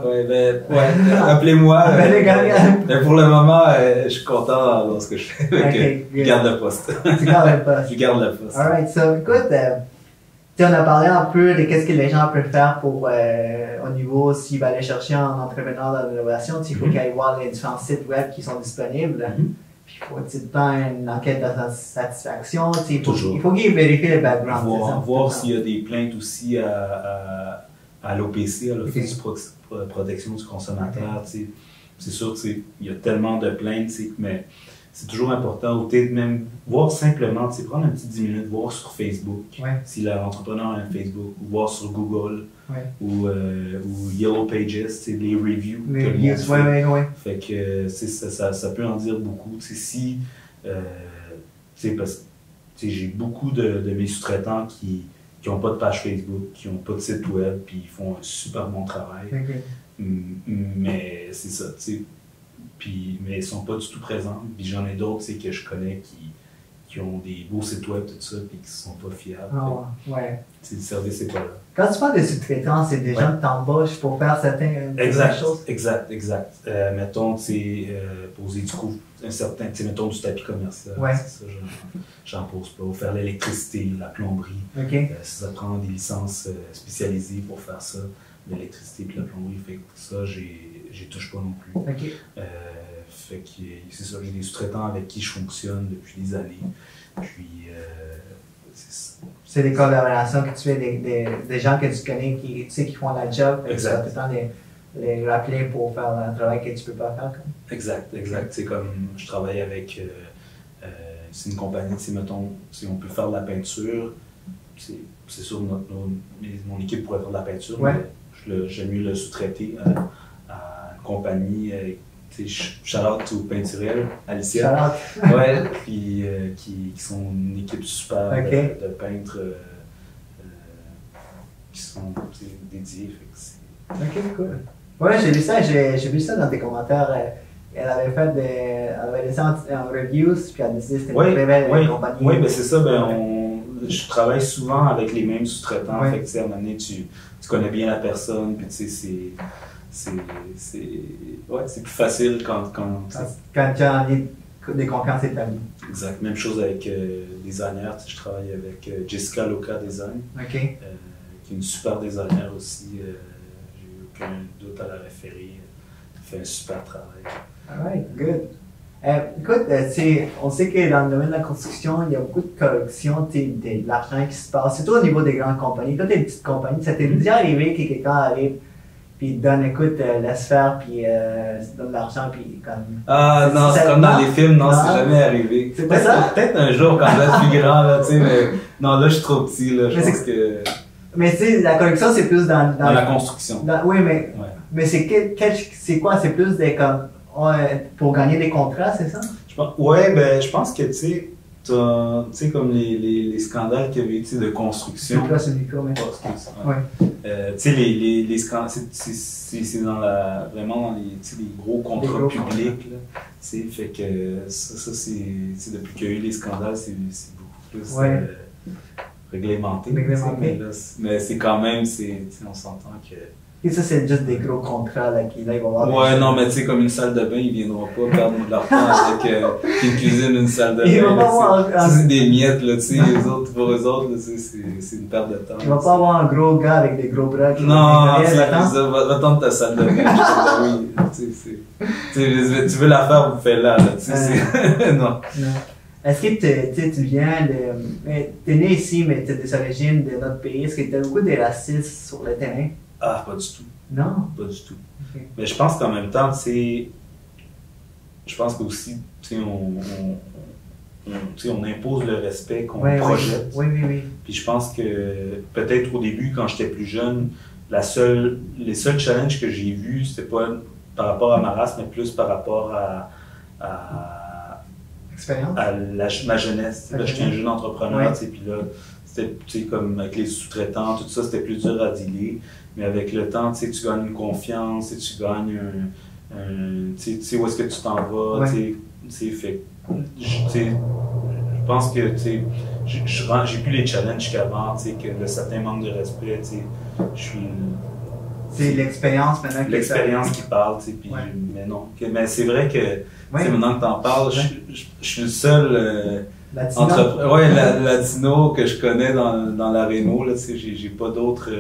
Appelez-moi. Mais pour le moment, je suis content dans ce que je fais. Je garde le poste. Tu gardes le poste. Je garde le poste. Alright, so écoute, on a parlé un peu de qu'est-ce que les gens peuvent faire pour, au niveau, s'ils veulent aller chercher un entrepreneur dans l'innovation, il faut qu'ils aillent voir les différents sites web qui sont disponibles. Puis il faut faire une enquête de satisfaction. Il faut qu'ils vérifient le background. Voir s'il y a des plaintes aussi à l'OPC, à l'Office de protection du consommateur. C'est sûr qu'il y a tellement de plaintes, mais c'est toujours important. Ou peut-être même voir simplement, prendre un petit 10 minutes, voir sur Facebook, si l'entrepreneur a un Facebook, ou voir sur Google, ou Yellow Pages, les reviews. Les Fait que ça peut en dire beaucoup. Si parce que j'ai beaucoup de mes sous-traitants qui n'ont pas de page Facebook, qui n'ont pas de site web, puis ils font un super bon travail. Mais c'est ça, tu sais. Mais ils ne sont pas du tout présents. Puis j'en ai d'autres que je connais qui ont des beaux sites web, tout ça, puis qui ne sont pas fiables. Ouais. Le service n'est pas là. Quand tu parles de sous-traitants, c'est des gens que tu embauches pour faire certaines choses? Exact. Mettons, poser du coup, mettons du tapis commercial, c'est ça, j'en pose pas. Ou faire l'électricité, la plomberie. Ça prend des licences spécialisées pour faire ça. L'électricité et la plomberie, fait que ça, j'y touche pas non plus. Fait que c'est ça, j'ai des sous-traitants avec qui je fonctionne depuis des années. Puis, c'est ça. C'est des collaborations que tu fais, des gens que tu connais qui, tu sais, qui font la job. Exact. Tu vas tout le temps les rappeler pour faire un travail que tu peux pas faire. Exact. C'est comme je travaille avec c'est une compagnie, mettons, si on peut faire de la peinture, c'est sûr mon équipe pourrait faire de la peinture, mais j'aime mieux le sous-traiter à une compagnie. Shout-out aux peinturelles, Alicia. Puis qui sont une équipe super de peintres qui sont dédiés. Ok, cool. Ouais, j'ai vu ça dans tes commentaires. Elle avait laissé un review, puis elle a décidé que c'était une très belle compagnie. Oui, ben c'est ça. Je travaille souvent avec les mêmes sous-traitants. Fait que, à un moment donné, tu connais bien la personne, puis tu sais, c'est plus facile quand tu as envie de confiance établie. Exact. Même chose avec designer. Je travaille avec Jessica Loca Design, qui est une super designer aussi. J'ai aucun doute à la référer. Elle fait un super travail. Alright, good. Écoute, on sait que dans le domaine de la construction, il y a beaucoup de corruption, de l'argent qui se passe, surtout au niveau des grandes compagnies. Toi, tu es une petite compagnie, ça t'est déjà arrivé que quelqu'un arrive puis il te donne, écoute, laisse faire, puis donne de l'argent, puis comme... Ah non, c'est comme dans les films, non, c'est jamais arrivé. C'est pas ça? Peut-être un jour quand je vais être plus grand, là, tu sais, mais non, là, je suis trop petit, là, je pense que... Mais tu sais, la corruption, c'est plus dans la construction. Oui, mais c'est quoi? C'est plus des comme... pour gagner des contrats, c'est ça? Je pense que, tu sais, comme les scandales qu'il y avait eu de construction. C'est le micro, mais... tu sais, les scandales, c'est vraiment dans les gros contrats publics, là. Tu sais, fait que ça c'est depuis qu'il y a eu les scandales, c'est beaucoup plus réglementé. Mais c'est quand même, on s'entend que... Et ça, c'est juste des gros contrats là, qui là, ils vont avoir. Ouais, non, mais tu sais, comme une salle de bain, ils viendront pas perdre de leur temps avec une cuisine, une salle de bain. Ils vont pas avoir c'est des miettes, là, tu sais, pour eux autres, c'est une perte de temps. Ils vont pas avoir un gros gars avec des gros bras qui non, va-t'en de ta salle de bain. Oui, tu veux la faire, vous faites-la, là, tu sais, non. Est-ce que tu viens de... T'es né ici, mais tu as des origines de notre pays. Est-ce que tu as beaucoup de racisme sur le terrain? Ah, pas du tout. Non? Pas du tout. Okay. Mais je pense qu'en même temps, je pense qu'aussi, on impose le respect qu'on projette. Oui. Puis je pense que peut-être au début, quand j'étais plus jeune, les seuls challenges que j'ai vus, c'était pas par rapport à ma race, mais plus par rapport à ma jeunesse. Là, j'étais un jeune entrepreneur, puis là, c'était comme avec les sous-traitants, tout ça, c'était plus dur à dealer. Mais avec le temps, tu gagnes une confiance, tu gagnes tu sais où est-ce que tu t'en vas, fait, je pense que j'ai plus les challenges qu'avant, que le certain manque de respect, je suis... C'est l'expérience maintenant qui l'expérience qui parle, puis mais non. Mais c'est vrai que maintenant que tu en parles, je suis le seul latino que je connais dans la réno, là, j'ai pas d'autres...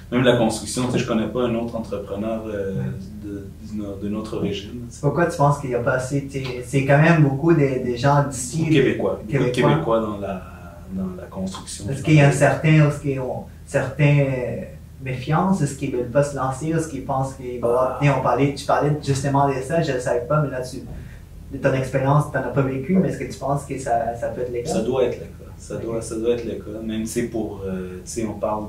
même la construction, je connais pas un autre entrepreneur de notre origine. Pourquoi tu penses qu'il y a pas assez? C'est quand même beaucoup des gens d'ici. Québécois dans la construction. Est-ce qu'il y a certains méfiance? Est-ce qu'ils ne veulent pas se lancer? Est-ce qu'ils pensent qu'ils vont tu parlais justement de ça, je ne le savais pas, mais là, de ton expérience, tu n'en as pas vécu, mais est-ce que tu penses que ça peut être le cas? Ça doit être le cas. Ça doit être le cas. Même pour, on parle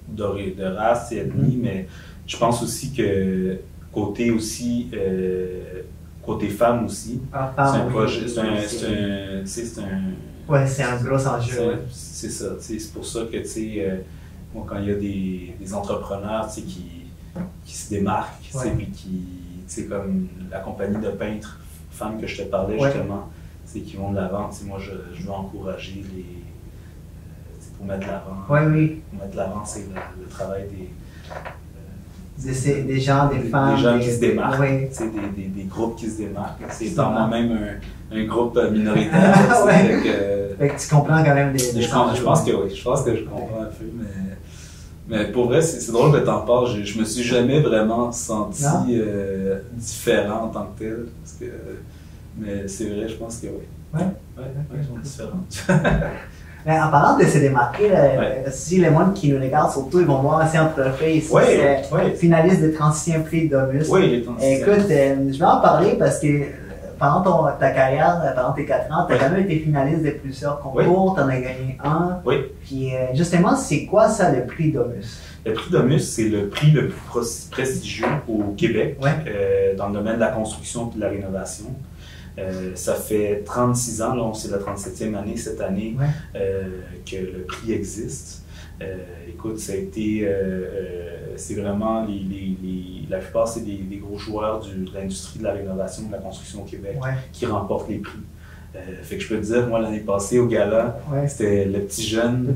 de race et ethnie, mais je pense aussi que côté aussi côté femme aussi. Ah, C'est un oui, projet, ouais, c'est un gros enjeu. Ouais. C'est ça, c'est pour ça que, tu sais, moi, quand il y a des entrepreneurs, tu sais, qui se démarquent, tu sais, puis qui, tu sais, comme la compagnie de peintres femmes que je te parlais, justement, tu sais, qui vont de l'avant, tu sais, moi, je veux encourager pour mettre de l'avant. Pour mettre de l'avant, c'est le travail des gens, des femmes. Des gens qui se démarquent, tu sais, des groupes qui se démarquent. C'est dans moi-même un groupe minoritaire. Fait que tu comprends quand même je pense que oui, je pense que je comprends un peu, mais pour vrai, c'est drôle que tu en parles. Je me suis jamais vraiment senti différent en tant que tel. Mais c'est vrai, je pense que oui. Ouais, je suis différent. Mais en parlant de se démarquer, si les gens qui nous regardent, surtout, ils vont voir si entreprise, finaliste de 36e prix Domus. Oui, les 36e. Écoute, je vais en parler parce que pendant ta carrière, pendant tes 4 ans, tu as quand même été finaliste de plusieurs concours, tu en as gagné un. Oui. Puis justement, c'est quoi ça, le prix Domus? Le prix Domus, c'est le prix le plus prestigieux au Québec dans le domaine de la construction et de la rénovation. Ça fait 36 ans, là, c'est la 37e année cette année que le prix existe. Écoute, ça a été, c'est vraiment, la plupart c'est des gros joueurs de l'industrie de la rénovation, de la construction au Québec qui remportent les prix. Fait que je peux te dire, moi l'année passée au gala, c'était le petit jeune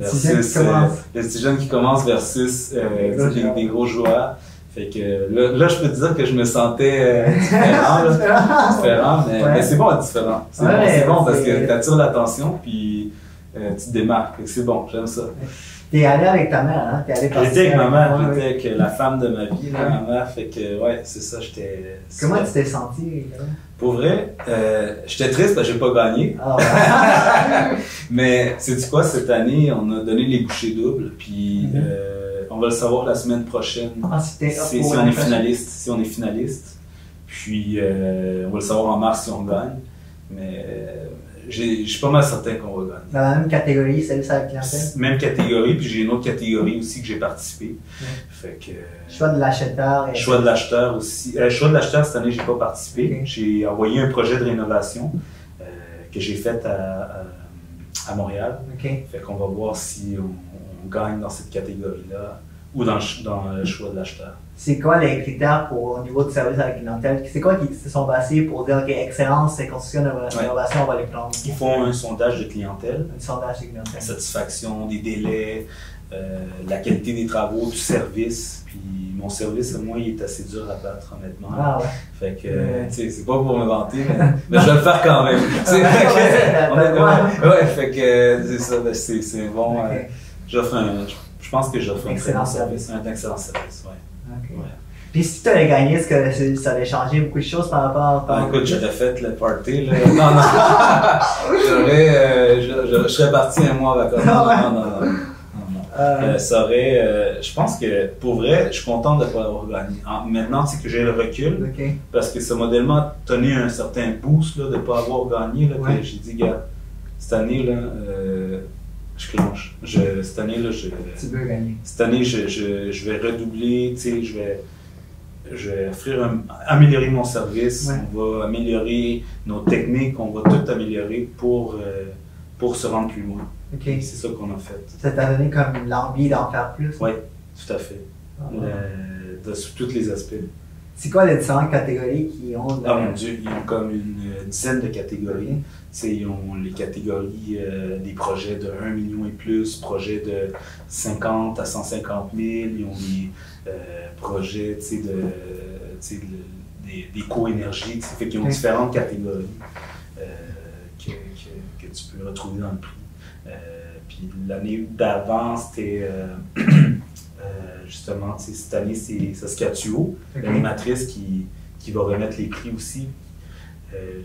qui commence versus des gros joueurs. Fait que là, je peux te dire que je me sentais différent, mais c'est bon, différent. C'est bon parce que tu attires l'attention puis tu te démarques. C'est bon, j'aime ça. T'es allé avec ta mère, hein? J'étais avec ma mère, j'étais avec la femme de ma vie, ma mère. Fait que, c'est ça, j'étais. Comment tu t'es senti? Pour vrai, j'étais triste parce que j'ai pas gagné. Mais, sais-tu quoi, cette année, on a donné les bouchées doubles, puis on va le savoir la semaine prochaine. Si on est finaliste. Puis, on va le savoir en mars si on gagne. Mais je suis pas mal certain qu'on va gagner. Dans la même catégorie, celle de la clientèle? Même catégorie, puis j'ai une autre catégorie aussi que j'ai participé. Fait que, choix de l'acheteur. Choix de l'acheteur aussi. Choix de l'acheteur, cette année, j'ai pas participé. J'ai envoyé un projet de rénovation que j'ai fait à Montréal. Fait qu'on va voir si on gagne dans cette catégorie-là ou dans le choix de l'acheteur. C'est quoi les critères au niveau du service à la clientèle? C'est quoi qui se sont basés pour dire que excellence, c'est construction de rénovation, on va les prendre? Ils font un sondage de clientèle. Un sondage de clientèle. Satisfaction, des délais, la qualité des travaux, du service. Puis mon service, moi, il est assez dur à battre, honnêtement. Ah ouais. Fait que, tu sais, c'est pas pour me vanter, mais je vais le faire quand même. Fait que, c'est ça, c'est bon. Je pense que j'offre un excellent service. Un excellent service, Puis si tu avais gagné, est-ce que ça allait changer beaucoup de choses par rapport à... Écoute, j'aurais fait le party, là. Non. Je serais parti un mois en vacances. Non. Ça aurait... je pense que, pour vrai, je suis content de ne pas avoir gagné. Maintenant, c'est que j'ai le recul, parce que ça m'a tellement donné un certain boost là, de ne pas avoir gagné, là, que j'ai dit, gars, cette année, là... je clenche. Cette année, là, tu veux gagner. Cette année, je vais redoubler, tu sais, je vais améliorer mon service, on va améliorer nos techniques, on va tout améliorer pour se rendre plus loin. C'est ça qu'on a fait. Ça t'a donné comme l'envie d'en faire plus? Oui, tout à fait. Sous tous les aspects. C'est quoi les différentes catégories qui ont... Ah mon Dieu, ils ont comme une dizaine de catégories. Ils ont les catégories des projets de 1 million et plus, projets de 50 à 150 000. Ils ont des projets des co-énergies. Fait qu'ils ont différentes catégories que tu peux retrouver dans le prix. Puis l'année d'avant, c'était... justement, cette année, c'est Saskatchewan, l'animatrice qui va remettre les prix aussi.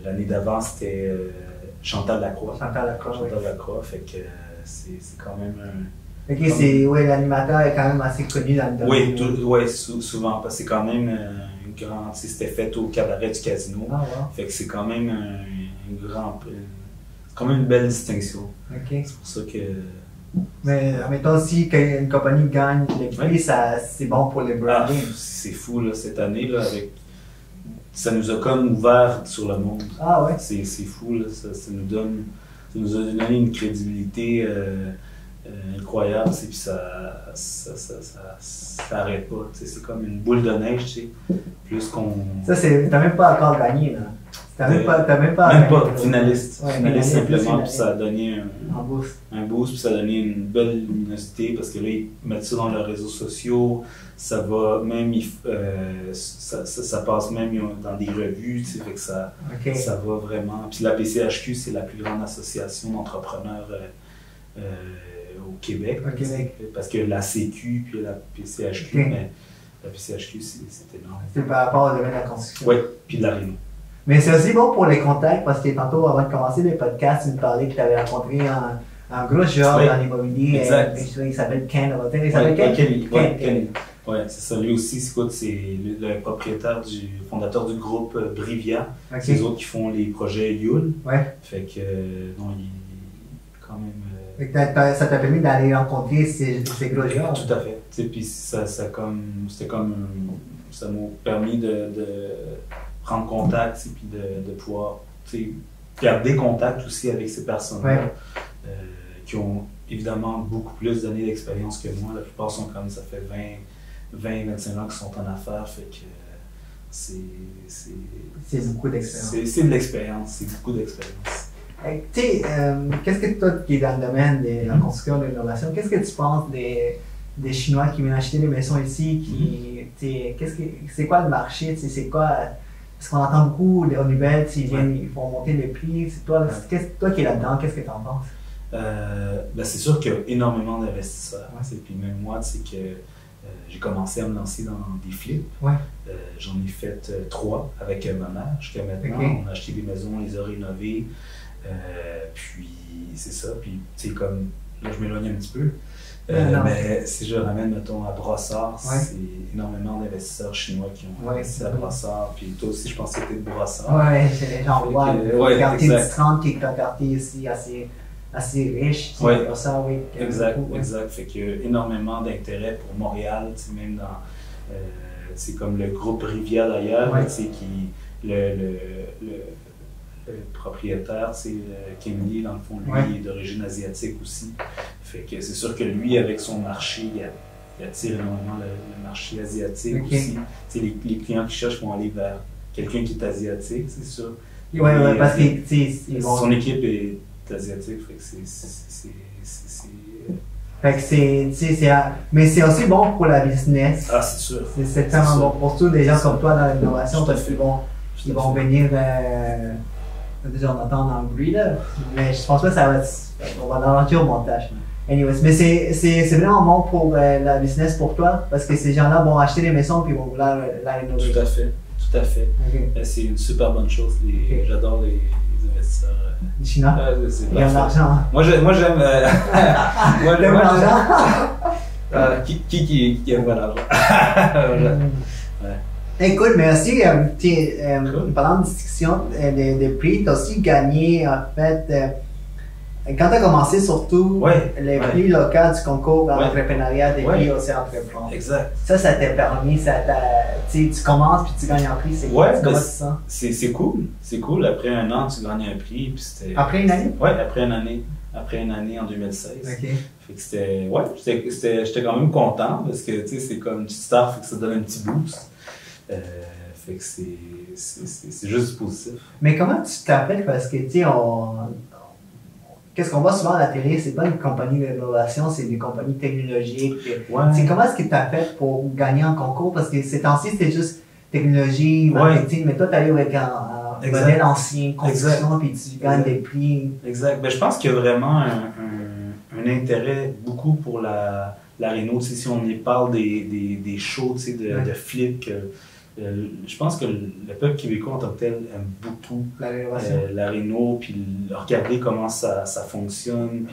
L'année d'avant, c'était Chantal Lacroix. Chantal Lacroix, fait que c'est quand même un... l'animateur est quand même assez connu dans le domaine. Oui, souvent, parce que c'est quand même un grand... C'était fait au cabaret du Casino. Fait que c'est quand même un grand... C'est quand même une belle distinction. C'est pour ça que... Mais admettons aussi qu'une compagnie gagne les prix, c'est bon pour les branding. C'est fou là, cette année là, avec ça nous a comme ouvert sur le monde. Ah ouais? C'est fou, là. Ça nous a donné une crédibilité incroyable, puis ça arrête pas. C'est comme une boule de neige, tu sais. Plus qu'on. Ça, t'as même pas encore gagné, là. T'as même pas même gagné, pas finaliste. Ouais, Finaliste simplement, puis finaliste. ça a donné Un boost. puis ça a donné une belle luminosité parce que là, ils mettent ça dans leurs réseaux sociaux, ça va même, ça passe même dans des revues, tu sais, fait que ça va vraiment. Puis la PCHQ, c'est la plus grande association d'entrepreneurs au Québec. Parce que la CQ puis la PCHQ, mais la PCHQ, c'est énorme. C'est par rapport au domaine de la construction. Oui, puis de la réno. Mais c'est aussi bon pour les contacts parce que tantôt, avant de commencer les podcasts, tu me parlais que tu avais rencontré un gros joueur dans l'immobilier. Exact. Il s'appelle Ken. Il s'appelle Ken. Oui, c'est ça. Lui aussi, c'est le propriétaire fondateur du groupe Brivia. Okay. C'est les autres qui font les projets Yule. Ouais. Fait que, non, il est quand même. Ça t'a permis d'aller rencontrer ces gros joueurs. Tout à fait. Puis ça m'a permis de prendre contact, puis de pouvoir garder contact aussi avec ces personnes-là qui ont évidemment beaucoup plus d'années d'expérience que moi. La plupart sont comme ça fait 20-25 ans qu'ils sont en affaires, fait que c'est beaucoup d'expérience. C'est de l'expérience, c'est beaucoup d'expérience. Tu sais, qu'est-ce que toi qui es dans le domaine de la construction, de l'innovation, qu'est-ce que tu penses des Chinois qui viennent acheter des maisons ici, c'est quoi le marché, c'est quoi, parce qu'on entend beaucoup aux nouvelles, ils font monter les prix, toi qui es là-dedans, qu'est-ce que tu en penses? C'est sûr qu'il y a énormément d'investisseurs. Puis même moi, tu sais que j'ai commencé à me lancer dans des flips. J'en ai fait 3 avec ma mère jusqu'à maintenant. On a acheté des maisons, on les a rénovées. Puis c'est ça. Puis tu sais, comme là, je m'éloigne un petit peu. Mais si je ramène, mettons, à Brossard, c'est énormément d'investisseurs chinois qui ont investi à Brossard. Puis toi aussi, je pense que c'était de Brossard. Oui, j'en vois. Le quartier du 30 qui est un quartier ici assez riche. Brossard, oui. Exact. Fait qu'il y a énormément d'intérêt pour Montréal, même dans. C'est comme le groupe Rivière d'ailleurs, qui. Le propriétaire, c'est Kim Lee, dans le fond, lui, est d'origine asiatique aussi. Fait que c'est sûr que lui, avec son marché, il attire énormément le marché asiatique aussi. Les clients qui cherchent vont aller vers quelqu'un qui est asiatique, c'est sûr. Oui, parce que son équipe est asiatique, fait que mais c'est aussi bon pour la business. Ah, c'est sûr. C'est tellement bon pour tous les gens comme toi dans l'innovation parce qu'ils vont venir. Déjà, on entend dans le bruit là, mais je pense pas que on va ralentir au montage. Anyways, mais c'est vraiment bon pour la business pour toi parce que ces gens-là vont acheter des maisons puis vont vouloir la rénover. Tout à fait. C'est une super bonne chose. J'adore les investisseurs. Les Chinois? Ils ont l'argent. Moi j'aime. T'aimes l'argent? Qui aime pas l'argent? Écoute, merci. Pendant la discussion des prix, tu as aussi gagné, en fait, quand tu as commencé surtout les prix locaux du concours d'entrepreneuriat des prix aussi entreprendre. Exact. Ça t'a permis, tu commences puis tu gagnes un prix. C'est cool. C'est cool. Après un an, tu gagnes un prix. Puis après une année? Oui, après une année. Après une année en 2016. Okay. Fait que j'étais quand même content parce que c'est comme une petite star, fait que ça donne un petit boost. Fait que c'est juste positif. Mais comment tu t'appelles? Parce que, tu sais, qu'est-ce qu'on voit souvent à la télé, c'est pas une compagnie d'innovation, c'est des compagnies technologiques. Comment est-ce que tu as fait pour gagner un concours? Parce que ces temps-ci, c'était juste technologie, marketing, mais toi, tu allais avec un modèle ancien, construction, puis tu gagnes des prix. Exact. Je pense qu'il y a vraiment un intérêt beaucoup pour la réno. Si on y parle des shows de flip, je pense que le peuple québécois en tant que tel aime beaucoup la réno, puis regarder comment ça fonctionne,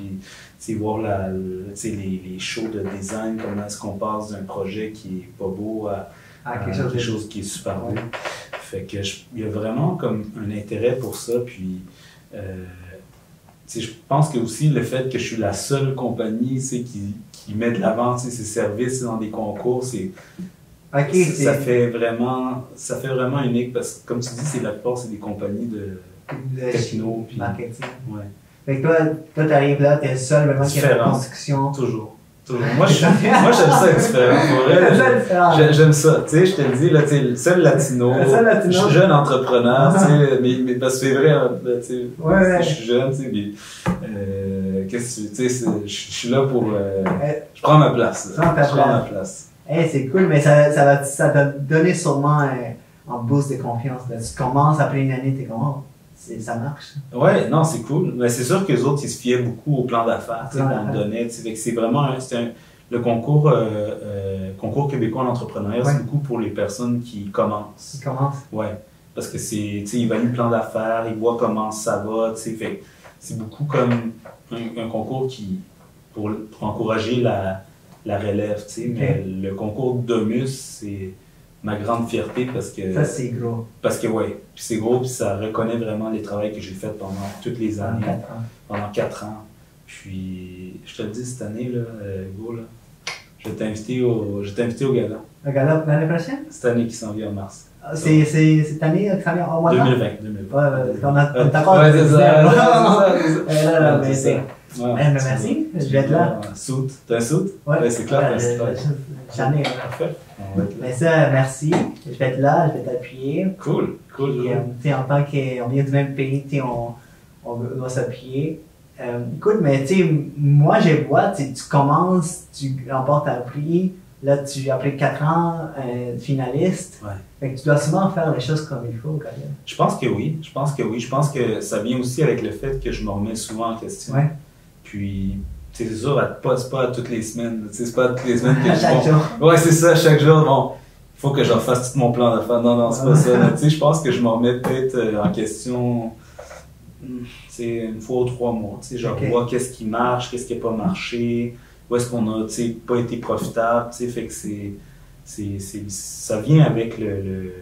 puis voir les shows de design, comment est-ce qu'on passe d'un projet qui est pas beau à quelque chose qui est super beau. Fait que il y a vraiment comme un intérêt pour ça, puis je pense que aussi le fait que je suis la seule compagnie qui met de l'avant ses services dans des concours, Ok, ça fait vraiment unique parce que, comme tu dis, la plupart, c'est des compagnies de techno. Puis, marketing. Ouais. Fait que toi, t'arrives là, t'es le seul vraiment qui a une construction. Toujours. Moi, j'aime ça être différent. Pour vrai, j'aime ça. Tu sais, je te le dis, là, le seul latino. Je suis jeune entrepreneur, tu sais, mais parce que c'est vrai, tu sais, je suis jeune, tu sais, qu'est-ce que tu sais, je suis là pour. Je prends ma place. Je prends ma place. Hey, c'est cool, mais ça t'a donné sûrement un boost de confiance. Là. Tu commences après une année, t'es comment? Ça marche. Ouais, non, c'est cool. Mais c'est sûr que les autres, ils se fiaient beaucoup au plan d'affaires qu'on me donnait. C'est vraiment le concours québécois en entrepreneuriat, c'est beaucoup pour les personnes qui commencent. Qui commencent? Ouais. Parce que ils évaluent le plan d'affaires, ils voient comment ça va. Fait c'est beaucoup comme un concours pour encourager la relève. Mais le concours Domus, c'est ma grande fierté parce que. Ça, c'est gros. Parce que, ouais, puis c'est gros, puis ça reconnaît vraiment les travaux que j'ai fait pendant toutes les années. Pendant 4 ans. Puis, je te le dis, cette année, là, Hugo, là, je vais t'inviter au gala. Le gala l'année prochaine? Cette année qui s'en vient en mars. C'est cette année qui s'en vient en mois de mars? 2020. Ouais, on est encore en 2019. Mais merci, je vais être là. Soute. T'as un soute? Ouais, c'est clair. J'en ai. Parfait. Mais ça, merci. Je vais être là, je vais t'appuyer. Cool. Puis, en tant qu'on vient du même pays, on va s'appuyer. Écoute, mais moi, je vois, tu commences, tu remportes un prix. Là, après 4 ans, finaliste. Ouais. Fait que tu dois sûrement faire les choses comme il faut, quand même. Je pense que oui. Je pense que ça vient aussi avec le fait que je me remets souvent en question. Ouais. Puis, c'est sûr, c'est pas toutes les semaines. C'est pas toutes les semaines que chaque jour. Ouais, c'est ça, chaque jour. Bon, il faut que je refasse tout mon plan d'affaires. Non, c'est pas ça. Je pense que je me remets peut-être en question une fois ou 3 mois. Je revois qu'est-ce qui marche, qu'est-ce qui n'a pas marché, où est-ce qu'on a pas été profitable. Fait que ça vient avec le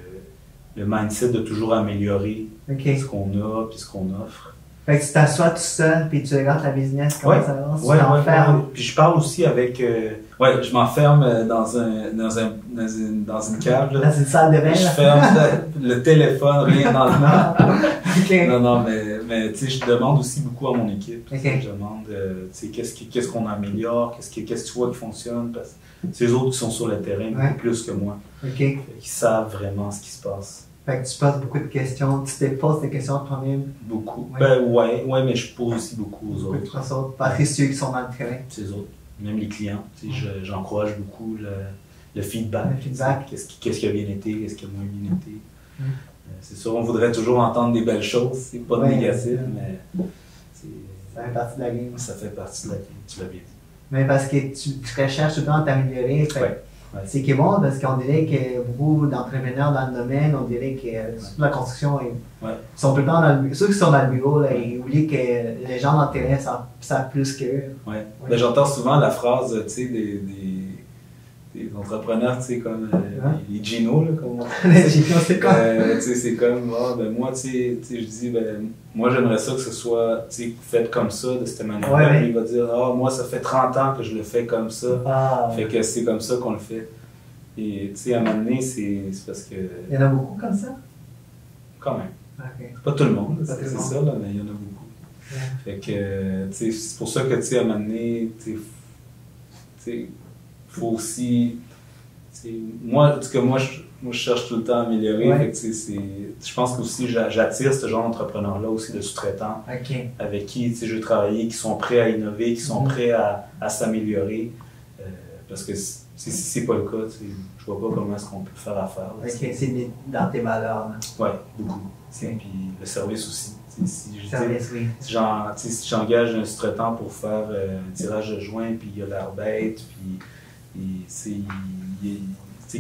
mindset de toujours améliorer ce qu'on a puis ce qu'on offre. Fait que tu t'assois tout seul puis tu regardes la business, comment ça avance, tu t'enfermes. Puis je parle aussi avec... je m'enferme dans une cave. Là. Dans une salle de bain, je ferme le téléphone, rien dans le main. Non, mais tu sais, je demande aussi beaucoup à mon équipe. Je demande, qu'est-ce qu'on améliore, qu'est-ce que tu vois qui fonctionne, parce que c'est eux autres qui sont sur le terrain beaucoup plus que moi. Qui savent vraiment ce qui se passe. Fait que tu poses beaucoup de questions, tu te poses des questions à toi-même. Beaucoup. Ouais, mais je pose aussi beaucoup aux autres. Parce que ceux qui sont dans le terrain. C'est eux autres. Même les clients. J'encourage beaucoup le feedback. Qu'est-ce qui a bien été, qu'est-ce qui a moins bien été. C'est sûr, on voudrait toujours entendre des belles choses, c'est pas de négatif, mais ça fait partie de la game. Ça fait partie de la game, tu l'as bien dit. Mais parce que tu recherches tout le temps à t'améliorer. C'est qui est bon parce qu'on dirait que beaucoup d'entrepreneurs dans le domaine, on dirait que surtout la construction, ils sont tout le temps dans le ceux qui sont dans le bureau, là, ils oublient que les gens dans le terrain savent plus qu'eux. Ouais. Ben, j'entends souvent la phrase, tu sais, des entrepreneurs, tu sais, comme les Gino, là, comme on dit. Les Gino, c'est quoi? Tu sais, c'est comme, moi, tu sais, je dis, moi, j'aimerais ça que ce soit, tu sais, fait comme ça, de cette manière-là. Il va dire, moi, ça fait 30 ans que je le fais comme ça. Fait que c'est comme ça qu'on le fait. Et, tu sais, à un moment donné, c'est parce que... Il y en a beaucoup comme ça? Quand même. Okay. Pas tout le monde, c'est ça, là, mais il y en a beaucoup. Fait que, tu sais, c'est pour ça que, tu sais, à un moment donné, tu sais, faut aussi, moi, en tout cas, moi, je cherche tout le temps à améliorer. Fait que, je pense que aussi j'attire ce genre d'entrepreneurs-là aussi, de sous-traitants, avec qui je veux travailler, qui sont prêts à innover, qui sont prêts à s'améliorer. Parce que si c'est pas le cas, je vois pas comment est-ce qu'on peut faire affaire. C'est dans tes valeurs. Oui, beaucoup. Puis le service aussi. Si j'engage un sous-traitant pour faire un tirage de joint, puis il a l'air bête, puis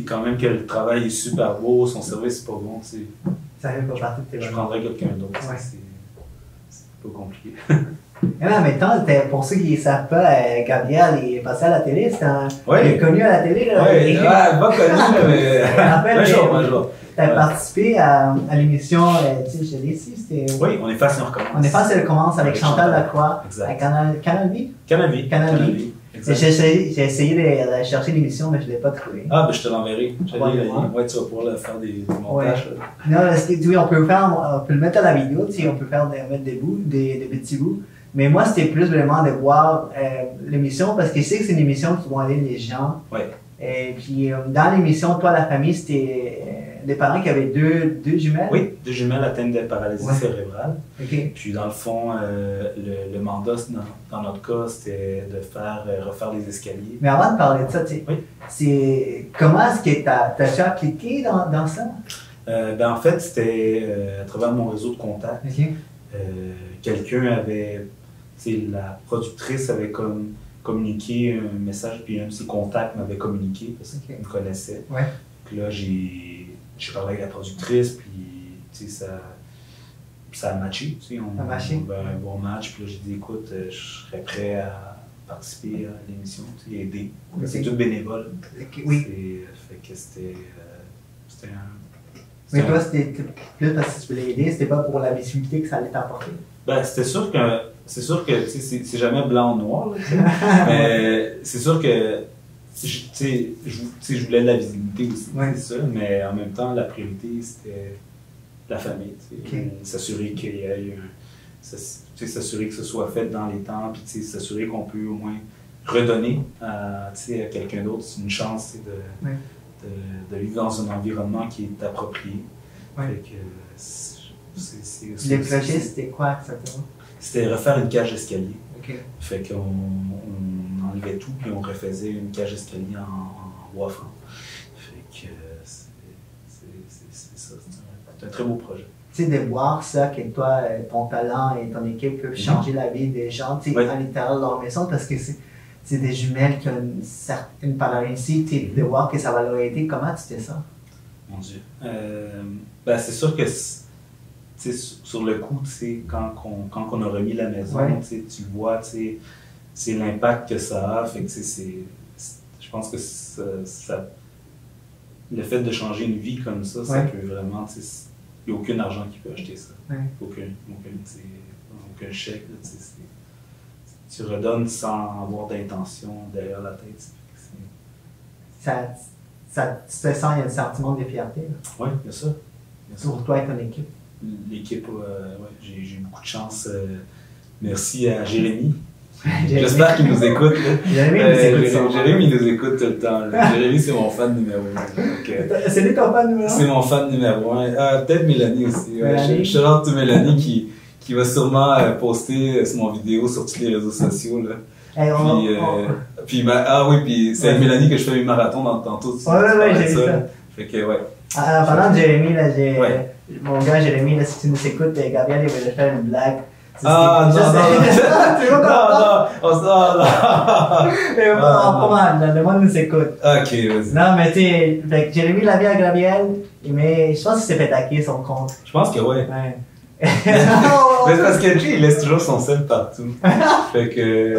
quand même que le travail est super beau, son service est pas bon, ça fait pas partie de tes valeurs. Je prendrais quelqu'un d'autre. C'est pas compliqué. Mais pour ceux qui ne savent pas, Gabriel est passé à la télé, il est connu à la télé. Oui, pas connu, mais un jour. Tu as participé à l'émission, je l'ai ici, c'était... Oui, On est face et on recommence. On est face et on recommence avec Chantal Lacroix, exact. à Canal V. Canal V. J'ai essayé de chercher l'émission, mais je ne l'ai pas trouvée. Ah, ben je te l'enverrai. Ouais, tu vas pouvoir faire des montages. Ouais. Non, oui, on peut le mettre à la vidéo, on peut mettre des bouts, des petits bouts. Mais moi, c'était plus vraiment de voir l'émission, parce que je sais que c'est une émission qui vont aller les gens. Ouais. Et puis, dans l'émission, toi, la famille, c'était des parents qui avaient deux jumelles? Oui, 2 jumelles atteintes de paralysie cérébrale. Okay. Puis, dans le fond, le mandat, dans notre cas, c'était de refaire les escaliers. Mais avant de parler de ça, comment est-ce que tu as appliqué dans ça? En fait, c'était à travers mon réseau de contacts. Okay. Quelqu'un avait, la productrice avait communiqué un message, puis un de ses contacts m'avait communiqué parce qu'il me connaissait. Ouais. Puis là, j'ai parlé avec la productrice, puis ça a matché. On a matché. un bon match, puis là, j'ai dit, écoute, je serais prêt à participer à l'émission, aider. C'est tout bénévole. Oui. Fait que c'était Mais toi, c'était plus parce que tu voulais aider, c'était pas pour la visibilité que ça allait t'apporter? Ben, c'est sûr que c'est jamais blanc ou noir, là, mais c'est sûr que je voulais de la visibilité aussi, c'est ça, mais en même temps, la priorité, c'était la famille. S'assurer qu'il y ait s'assurer que ce soit fait dans les temps, puis s'assurer qu'on peut au moins redonner à quelqu'un d'autre une chance de vivre dans un environnement qui est approprié. Fait que les projets, c'était quoi exactement? C'était refaire une cage d'escalier. Okay. Fait qu'on enlevait tout puis on refaisait une cage d'escalier en bois franc. Fait que c'est ça, c'est un très beau projet. Tu sais, de voir ça, que toi, ton talent et ton équipe peuvent changer la vie des gens à l'intérieur de leur maison, parce que c'est des jumelles qui ont une paralysie, de voir que ça va leur aider. Comment tu fais ça? Mon Dieu. C'est sûr que sur le coup, quand on a remis la maison, tu le vois, c'est l'impact que ça a. Fait que je pense que le fait de changer une vie comme ça, ça peut vraiment. Il n'y a aucun argent qui peut acheter ça. Aucun chèque. Tu redonnes sans avoir d'intention derrière la tête. Tu te sens, il y a un sentiment de fierté. Oui, bien sûr. Pour toi et ton équipe. L'équipe, j'ai eu beaucoup de chance. Merci à Jérémy. J'espère qu'il nous écoute. Jérémy nous écoute tout le temps. Jérémy, c'est mon fan numéro 1. C'est lui ton fan numéro 1? C'est mon fan numéro 1. Peut-être Mélanie aussi. Je salue de Mélanie qui va sûrement poster mon vidéo sur tous les réseaux sociaux. Là. Puis c'est avec Mélanie que je fais mes marathons tantôt. Ouais, j'ai vu ça. Fait que, pendant Jérémy, mon gars Jérémy, si tu nous écoutes, Gabriel, il va faire une blague. Non. Le monde nous écoute. Ok, vas-y. Non, mais tu sais, Jérémy l'a vu à Gabriel, mais je pense qu'il s'est fait hacker son compte. Je pense que ouais. Mais parce que Jay, il laisse toujours son sel partout. Fait que.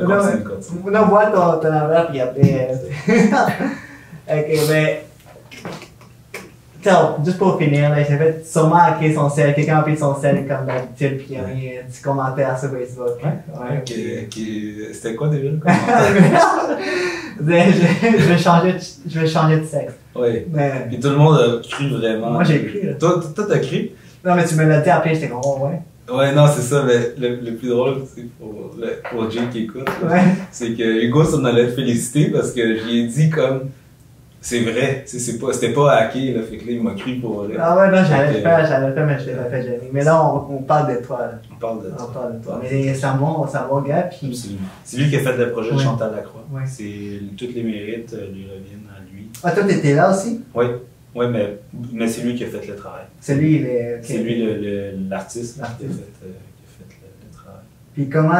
Vas-y, continue. Non, bois ton affaire, puis après. Ok, mais. Juste pour finir, j'ai fait sûrement hacker son sel. Quelqu'un a pris son sel comme d'habitude, puis il y a mis un petit commentaire sur Facebook. C'était quoi déjà le commentaire? Je vais changer de sexe. Oui. Puis tout le monde a cru vraiment. Moi, j'ai cru. Toi, t'as cru? Non, mais tu me l'as dit après, j'étais comme, ouais. Ouais, non, c'est ça, mais le plus drôle, c'est pour Jay qui écoute, c'est que Hugo s'en allait te féliciter parce que j'y ai dit comme. C'est vrai, c'était pas hacké, là, fait que là, il m'a cru pour... Ah ouais, non, j'allais le faire, mais je l'ai pas fait gêner. Mais là, on parle de toi, là. On parle de toi. Mais c'est un bon gars, puis... Absolument. C'est lui qui a fait le projet de Chantal Lacroix. Tous les mérites lui reviennent à lui. Ah, toi, t'étais là aussi? Oui, mais c'est lui qui a fait le travail. C'est lui, C'est lui l'artiste qui a fait le travail. Puis comment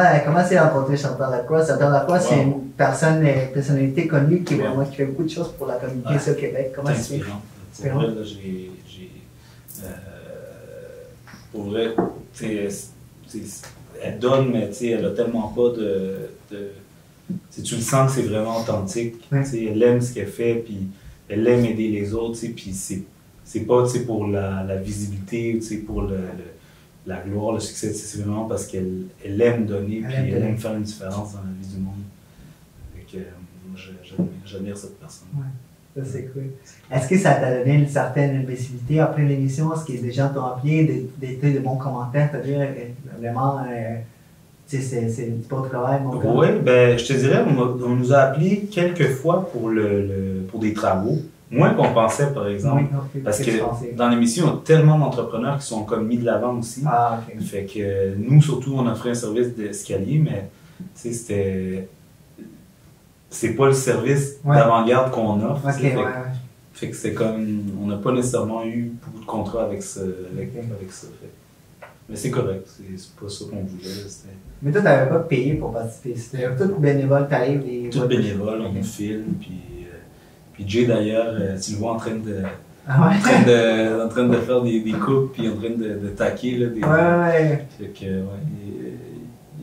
c'est rencontré Chantal Lacroix? Chantal Lacroix, c'est une personnalité connue qui fait beaucoup de choses pour la communauté sur Québec. Comment c'est inspirant? Pour vrai, elle donne, mais elle a tellement pas de tu le sens que c'est vraiment authentique. Elle aime ce qu'elle fait, puis elle aime aider les autres, puis c'est pas pour la visibilité, pour la gloire, le succès, c'est vraiment parce qu'elle aime donner, puis elle aime faire une différence dans la vie du monde. J'admire cette personne. Ouais, ça c'est cool. Est-ce que ça t'a donné une certaine visibilité après l'émission? Est-ce que les gens t'ont appelé, des bons commentaires, c'est-à-dire vraiment, c'est du bon travail, mon gars? Oui, ben, je te dirais, on nous a appelés quelques fois pour des travaux. Moins qu'on pensait, par exemple. Oui, parce que dans l'émission, il y a tellement d'entrepreneurs qui sont comme mis de l'avant aussi. Ah, ok. Fait que nous, surtout, on offrait un service d'escalier, mais c'est pas le service d'avant-garde qu'on offre. Okay, fait que c'est comme, on n'a pas nécessairement eu beaucoup de contrats avec ça. Mais c'est correct, c'est pas ça qu'on voulait. Mais toi, t'avais pas payé pour participer, c'était tout bénévole, t'arrives les... Tout bénévole, on nous filme, puis Jay d'ailleurs, tu le vois en train de... en train de faire des coupes, puis en train de taquer. Là, Fait que,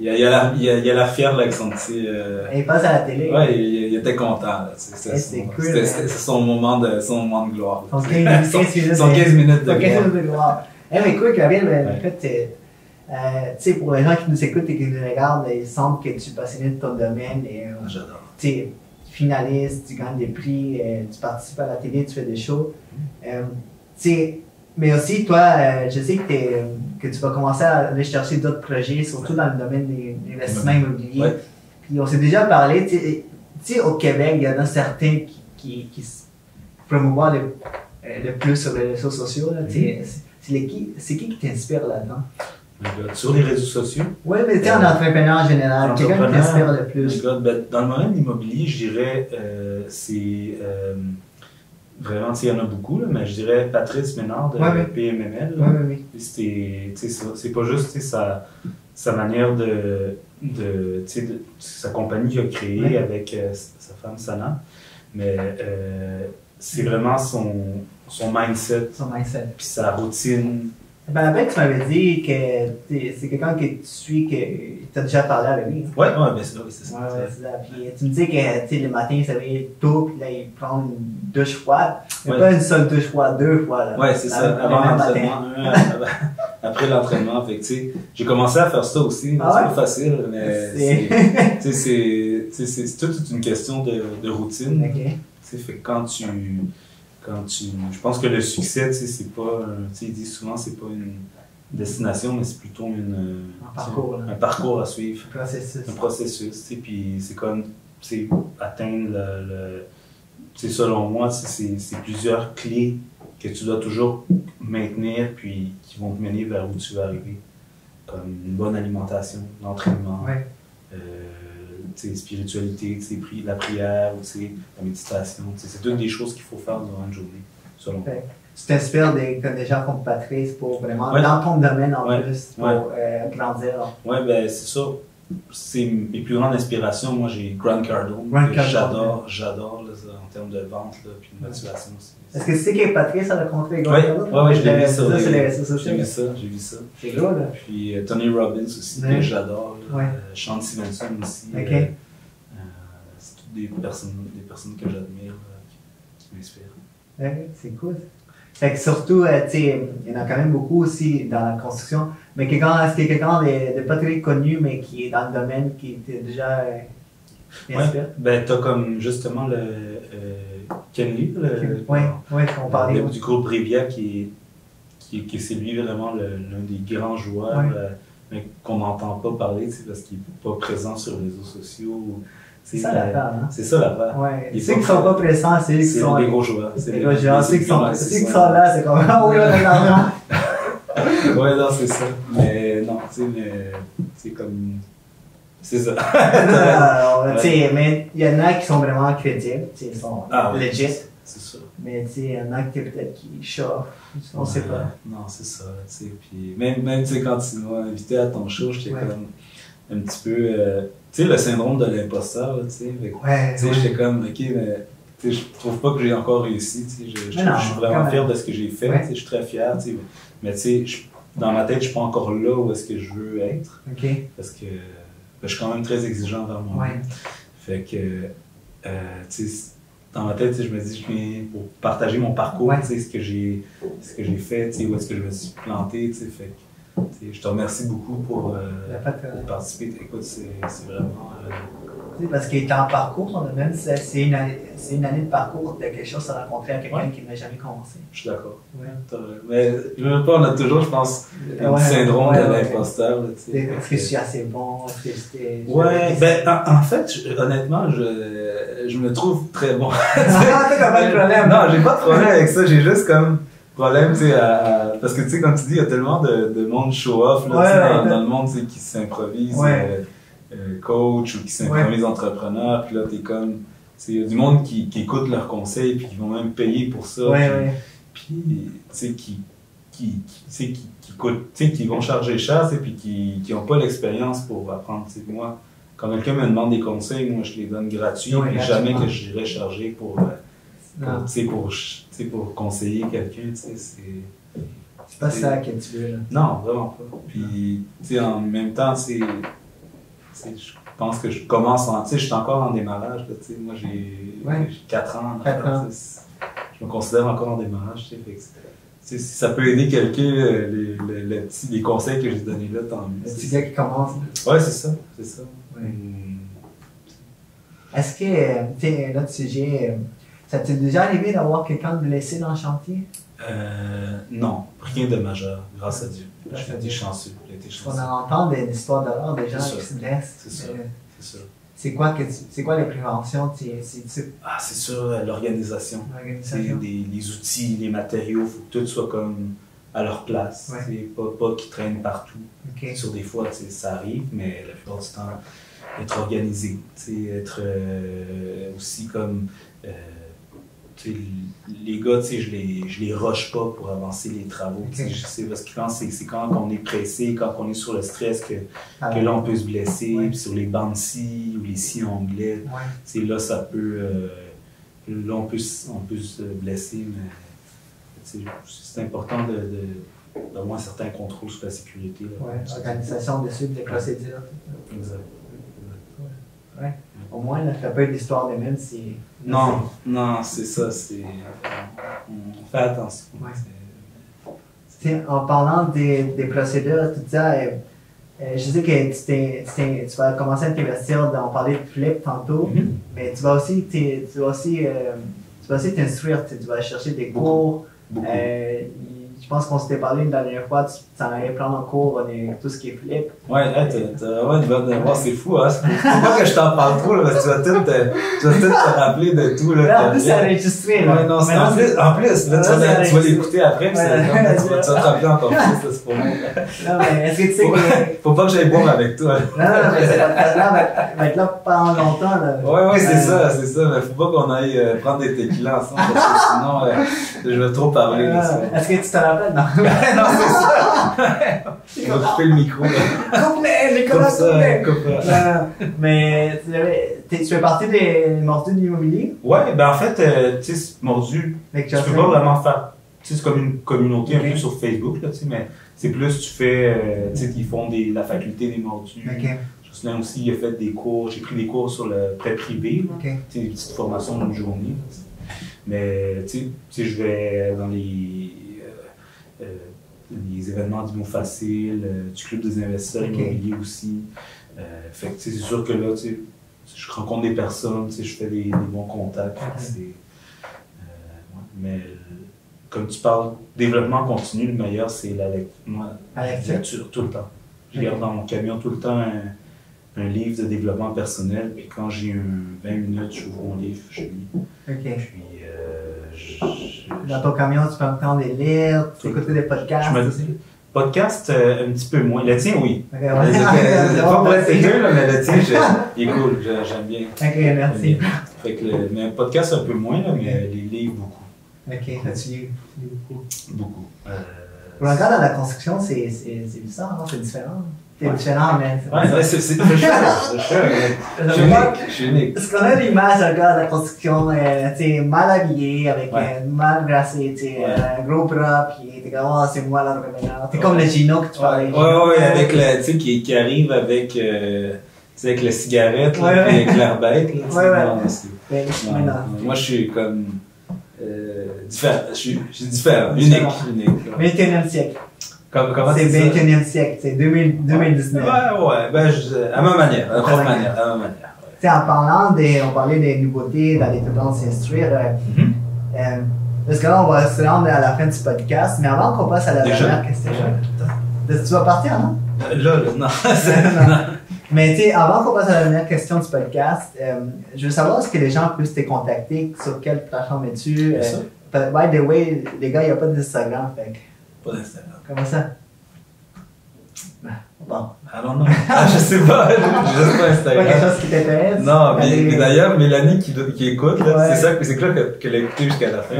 il y a la fière là, avec son petit... Il passe à la télé. Ouais, il était content. C'est cool. C'était son moment de gloire. Son 15 minutes de gloire. Mais écoute, Gabriel, en fait, tu sais, pour les gens qui nous écoutent et qui nous regardent, il semble que tu es passionné de ton domaine. J'adore. Tu es finaliste, tu gagnes des prix, tu participes à la télé, tu fais des shows. Mais aussi, toi, je sais que tu vas commencer à aller chercher d'autres projets, surtout dans le domaine des investissements immobiliers. Ouais. Puis on s'est déjà parlé, tu sais, au Québec, il y en a certains qui se promouvoient le plus sur les réseaux sociaux. C'est qui t'inspire là-dedans? Sur les réseaux sociaux? Oui, mais tu sais, en entrepreneur en général, quelqu'un qui t'inspire le plus. Dans le domaine immobilier, je dirais, c'est vraiment, il y en a beaucoup, là, mais je dirais Patrice Ménard de PMML. Oui. C'est pas juste sa manière de sa compagnie qu'il a créée avec sa femme Sana, mais c'est vraiment son mindset. Son mindset. Puis sa routine. Ben, après, tu m'avais dit que c'est quelqu'un que tu suis, que tu as déjà parlé avec lui. Oui, ben c'est ça. Ouais, c'est ça. Puis tu me dis que le matin, il se réveille tôt, puis là, il prend une douche froide. Mais pas une seule douche froide, 2 fois. Oui, c'est ça. Avant l'entraînement, après l'entraînement. Fait que, tu sais, j'ai commencé à faire ça aussi. C'est pas facile, mais c'est toute une question de routine. Okay. Fait que quand tu je pense que le succès, c'est pas, ils disent souvent, c'est pas une destination, mais c'est plutôt un parcours à suivre. Un processus, puis c'est comme, atteindre selon moi, c'est plusieurs clés que tu dois toujours maintenir, puis qui vont te mener vers où tu veux arriver. Comme une bonne alimentation, l'entraînement. Spiritualité, la prière, la méditation. C'est toutes des choses qu'il faut faire durant une journée, selon moi. Tu t'inspires des gens comme Patrice pour vraiment, dans ton domaine en plus, pour grandir. Oui, ben c'est ça. C'est mes plus grandes inspirations. Moi, j'ai Grant Cardone. J'adore en termes de vente puis de motivation aussi. Est-ce que tu sais que Patrice a rencontré Grant Cardone? Oui, je l'ai vu ça. J'ai vu ça. C'est cool. Puis Tony Robbins aussi, que j'adore. Sean Stevenson aussi. C'est toutes des personnes que j'admire, qui m'inspirent. C'est cool. Fait que surtout, il y en a quand même beaucoup aussi dans la construction. Mais est-ce qu'il y a quelqu'un de pas très connu, mais qui est dans le domaine, qui était déjà inspiré? Ben, t'as comme justement le Ken Lee, qu'on parlait. Du groupe Brevia, qui c'est lui vraiment l'un des grands joueurs, mais qu'on n'entend pas parler, parce qu'il n'est pas présent sur les réseaux sociaux. C'est ça l'affaire, hein? C'est ça l'affaire. Ceux qui ne sont pas présents, c'est eux qui sont. C'est les gros joueurs. C'est les gros joueurs. Ceux qui sont là, c'est comme oui, on a de l'argent. Ouais, non, c'est ça. Mais non, c'est comme. C'est ça. Mais il y en a qui sont vraiment crédibles, ils sont legit. C'est ça. Mais il y en a qui peut-être qui chauffent, on ne sait pas. Non, c'est ça. Puis même quand tu m'as invité à ton show, j'étais comme un petit peu. Tu sais, le syndrome de l'imposteur, j'étais comme, ok, mais je trouve pas que j'ai encore réussi, je suis vraiment fier de ce que j'ai fait, je suis très fier, mais dans ma tête, je suis pas encore là où est-ce que je veux être, parce que je suis quand même très exigeant envers moi-même. Fait que, dans ma tête, je me dis, je viens pour partager mon parcours, ce que j'ai fait, où est-ce que je me suis planté, fait je te remercie beaucoup pour participer. Écoute, c'est vraiment... Parce qu'il est en parcours, même c'est une année de parcours de quelque chose à rencontrer à quelqu'un qui n'a jamais commencé. Je suis d'accord. Mais je veux pas, on a toujours, je pense, un syndrome de l'imposteur. Est-ce que je suis assez bon? En fait, honnêtement, je me trouve très bon. T'as pas de problème. Non, j'ai pas de problème avec ça. J'ai juste comme problème, tu sais, parce que tu sais, comme tu dis, il y a tellement de monde show-off dans le monde qui s'improvise. Coach ou qui s'improvise entrepreneur, puis là t'es comme, il y a du monde qui écoute leurs conseils puis qui vont même payer pour ça, puis tu sais qui vont charger cher, puis qui n'ont pas l'expérience pour apprendre. Moi, quand quelqu'un me demande des conseils, moi je les donne gratuits, puis jamais que je dirais charger pour conseiller quelqu'un. C'est pas ça que tu veux là. Non, vraiment pas. Puis en même temps, je pense que je commence je suis encore en démarrage. Moi, j'ai 4 ans. Je me considère encore en démarrage. Si ça peut aider quelqu'un, les conseils que j'ai donnés là, tant mieux. Le petit gars qui commence. Ouais, c'est ça. Est-ce que, notre sujet, ça t'est déjà arrivé d'avoir quelqu'un de blessé dans le chantier? Non, rien de majeur, grâce à Dieu. J'ai été chanceux. On en entend des histoires d'horreur des gens qui se blessent. C'est ça. C'est quoi les préventions? C'est sûr, l'organisation. Les outils, les matériaux, il faut que tout soit comme à leur place. Pas qu'ils traînent partout. Sur des fois, ça arrive, mais la plupart du temps, être organisé. Être aussi comme... les gars, je les rush pas pour avancer les travaux. Parce que c'est quand on est pressé, quand on est sur le stress que là on peut se blesser. Puis sur les bandes scie ou les scies anglais, là ça peut. Là on peut se blesser, mais c'est important d'avoir un certain contrôle sur la sécurité. Organisation de suite, des procédures. Exact. Au moins, là, t'as pas eu d'histoire de même si... Non, c'est ça, on fait attention. En parlant des procédures, tout ça, je sais que tu vas commencer à t'investir, on parlait de flip tantôt, mais tu vas aussi t'instruire, tu vas chercher des cours. Beaucoup. Je pense qu'on s'était parlé une dernière fois, tu en allais prendre en cours tout ce qui est flip. Ouais, c'est fou, hein. Faut pas que je t'en parle trop, là, parce que tu vas tout te rappeler de tout, là. En plus, c'est enregistré, là. Ouais, non, en plus, là, tu vas l'écouter après, puis tu vas te rappeler encore plus, c'est pour moi. Non, mais est-ce que tu sais que... Faut pas que j'aille boire avec toi. Non, mais c'est va être là pendant longtemps, là. Ouais, c'est ça, mais faut pas qu'on aille prendre des tequilas ensemble, parce que sinon, je vais trop parler, là. Est-ce que tu te rappelles? Non, non, c'est ça! On va couper le micro, là. Coupe. Mais tu fais partie des mordus de l'immobilier? Ouais, ben en fait, tu sais, mordu, tu peux pas vraiment faire. Tu sais, c'est comme une communauté un peu sur Facebook, là, tu sais, mais c'est plus, tu fais, tu sais, ils font la faculté des mordus. Je me souviens aussi, il a fait des cours, j'ai pris des cours sur le prêt privé, tu sais, des petites formations d'une journée. Mais, tu sais, je vais dans les événements d'Immo Facile, du Club des investisseurs immobiliers aussi. Fait que c'est sûr que là, je rencontre des personnes, je fais des bons contacts. Mais comme tu parles, développement continu, le meilleur, c'est la lecture tout le temps. Je garde dans mon camion tout le temps un livre de développement personnel, puis quand j'ai 20 minutes, j'ouvre mon livre, je lis. Puis, dans ton camion, tu peux entendre des lire, tu écouter des podcasts. Podcast, un petit peu moins. Le tien, oui. Pas pour être sérieux, mais le tien, il est cool, j'aime bien. Ok, merci. Mais un podcast, un peu moins, là, mais les livres, beaucoup. Ok, tu lis beaucoup. Beaucoup. Encore dans la construction, c'est bizarre, c'est différent. C'est différent, mais... c'est sûr. Je suis unique. Parce qu'on a l'image encore de la construction, mal habillé, avec mal grassé, un gros bras, puis t'es comme, oh, c'est moi l'entrepreneur. T'es comme le Gino que tu parlais. Ouais, avec le, tu sais, qui arrive avec, avec la cigarette, puis avec l'air bête, là. Moi, je suis comme, différent. Je suis différent, unique. 21e siècle. Comment c'est 21e siècle, c'est 2019. Ouais, ben, à ma manière, à ma propre manière, à ma manière. Tu sais, on parlait des nouveautés dans les tendances s'instruire. Parce que là, on va se rendre à la fin du podcast, mais avant qu'on passe à la dernière question. Tu vas partir, non? Là, non. Non. Mais tu sais, avant qu'on passe à la dernière question du podcast, je veux savoir est-ce que les gens peuvent te contacter, sur quelle plateforme es-tu? By the way, les gars, il n'y a pas d'Instagram, fait que... Pas d'Instagram. Comment ça? Bon. Alors non. Je sais pas, j'ai juste pas Instagram. Pas quelque chose qui t'intéresse? Non, mais d'ailleurs, Mélanie qui écoute, là, c'est clair qu'elle a écouté jusqu'à la fin.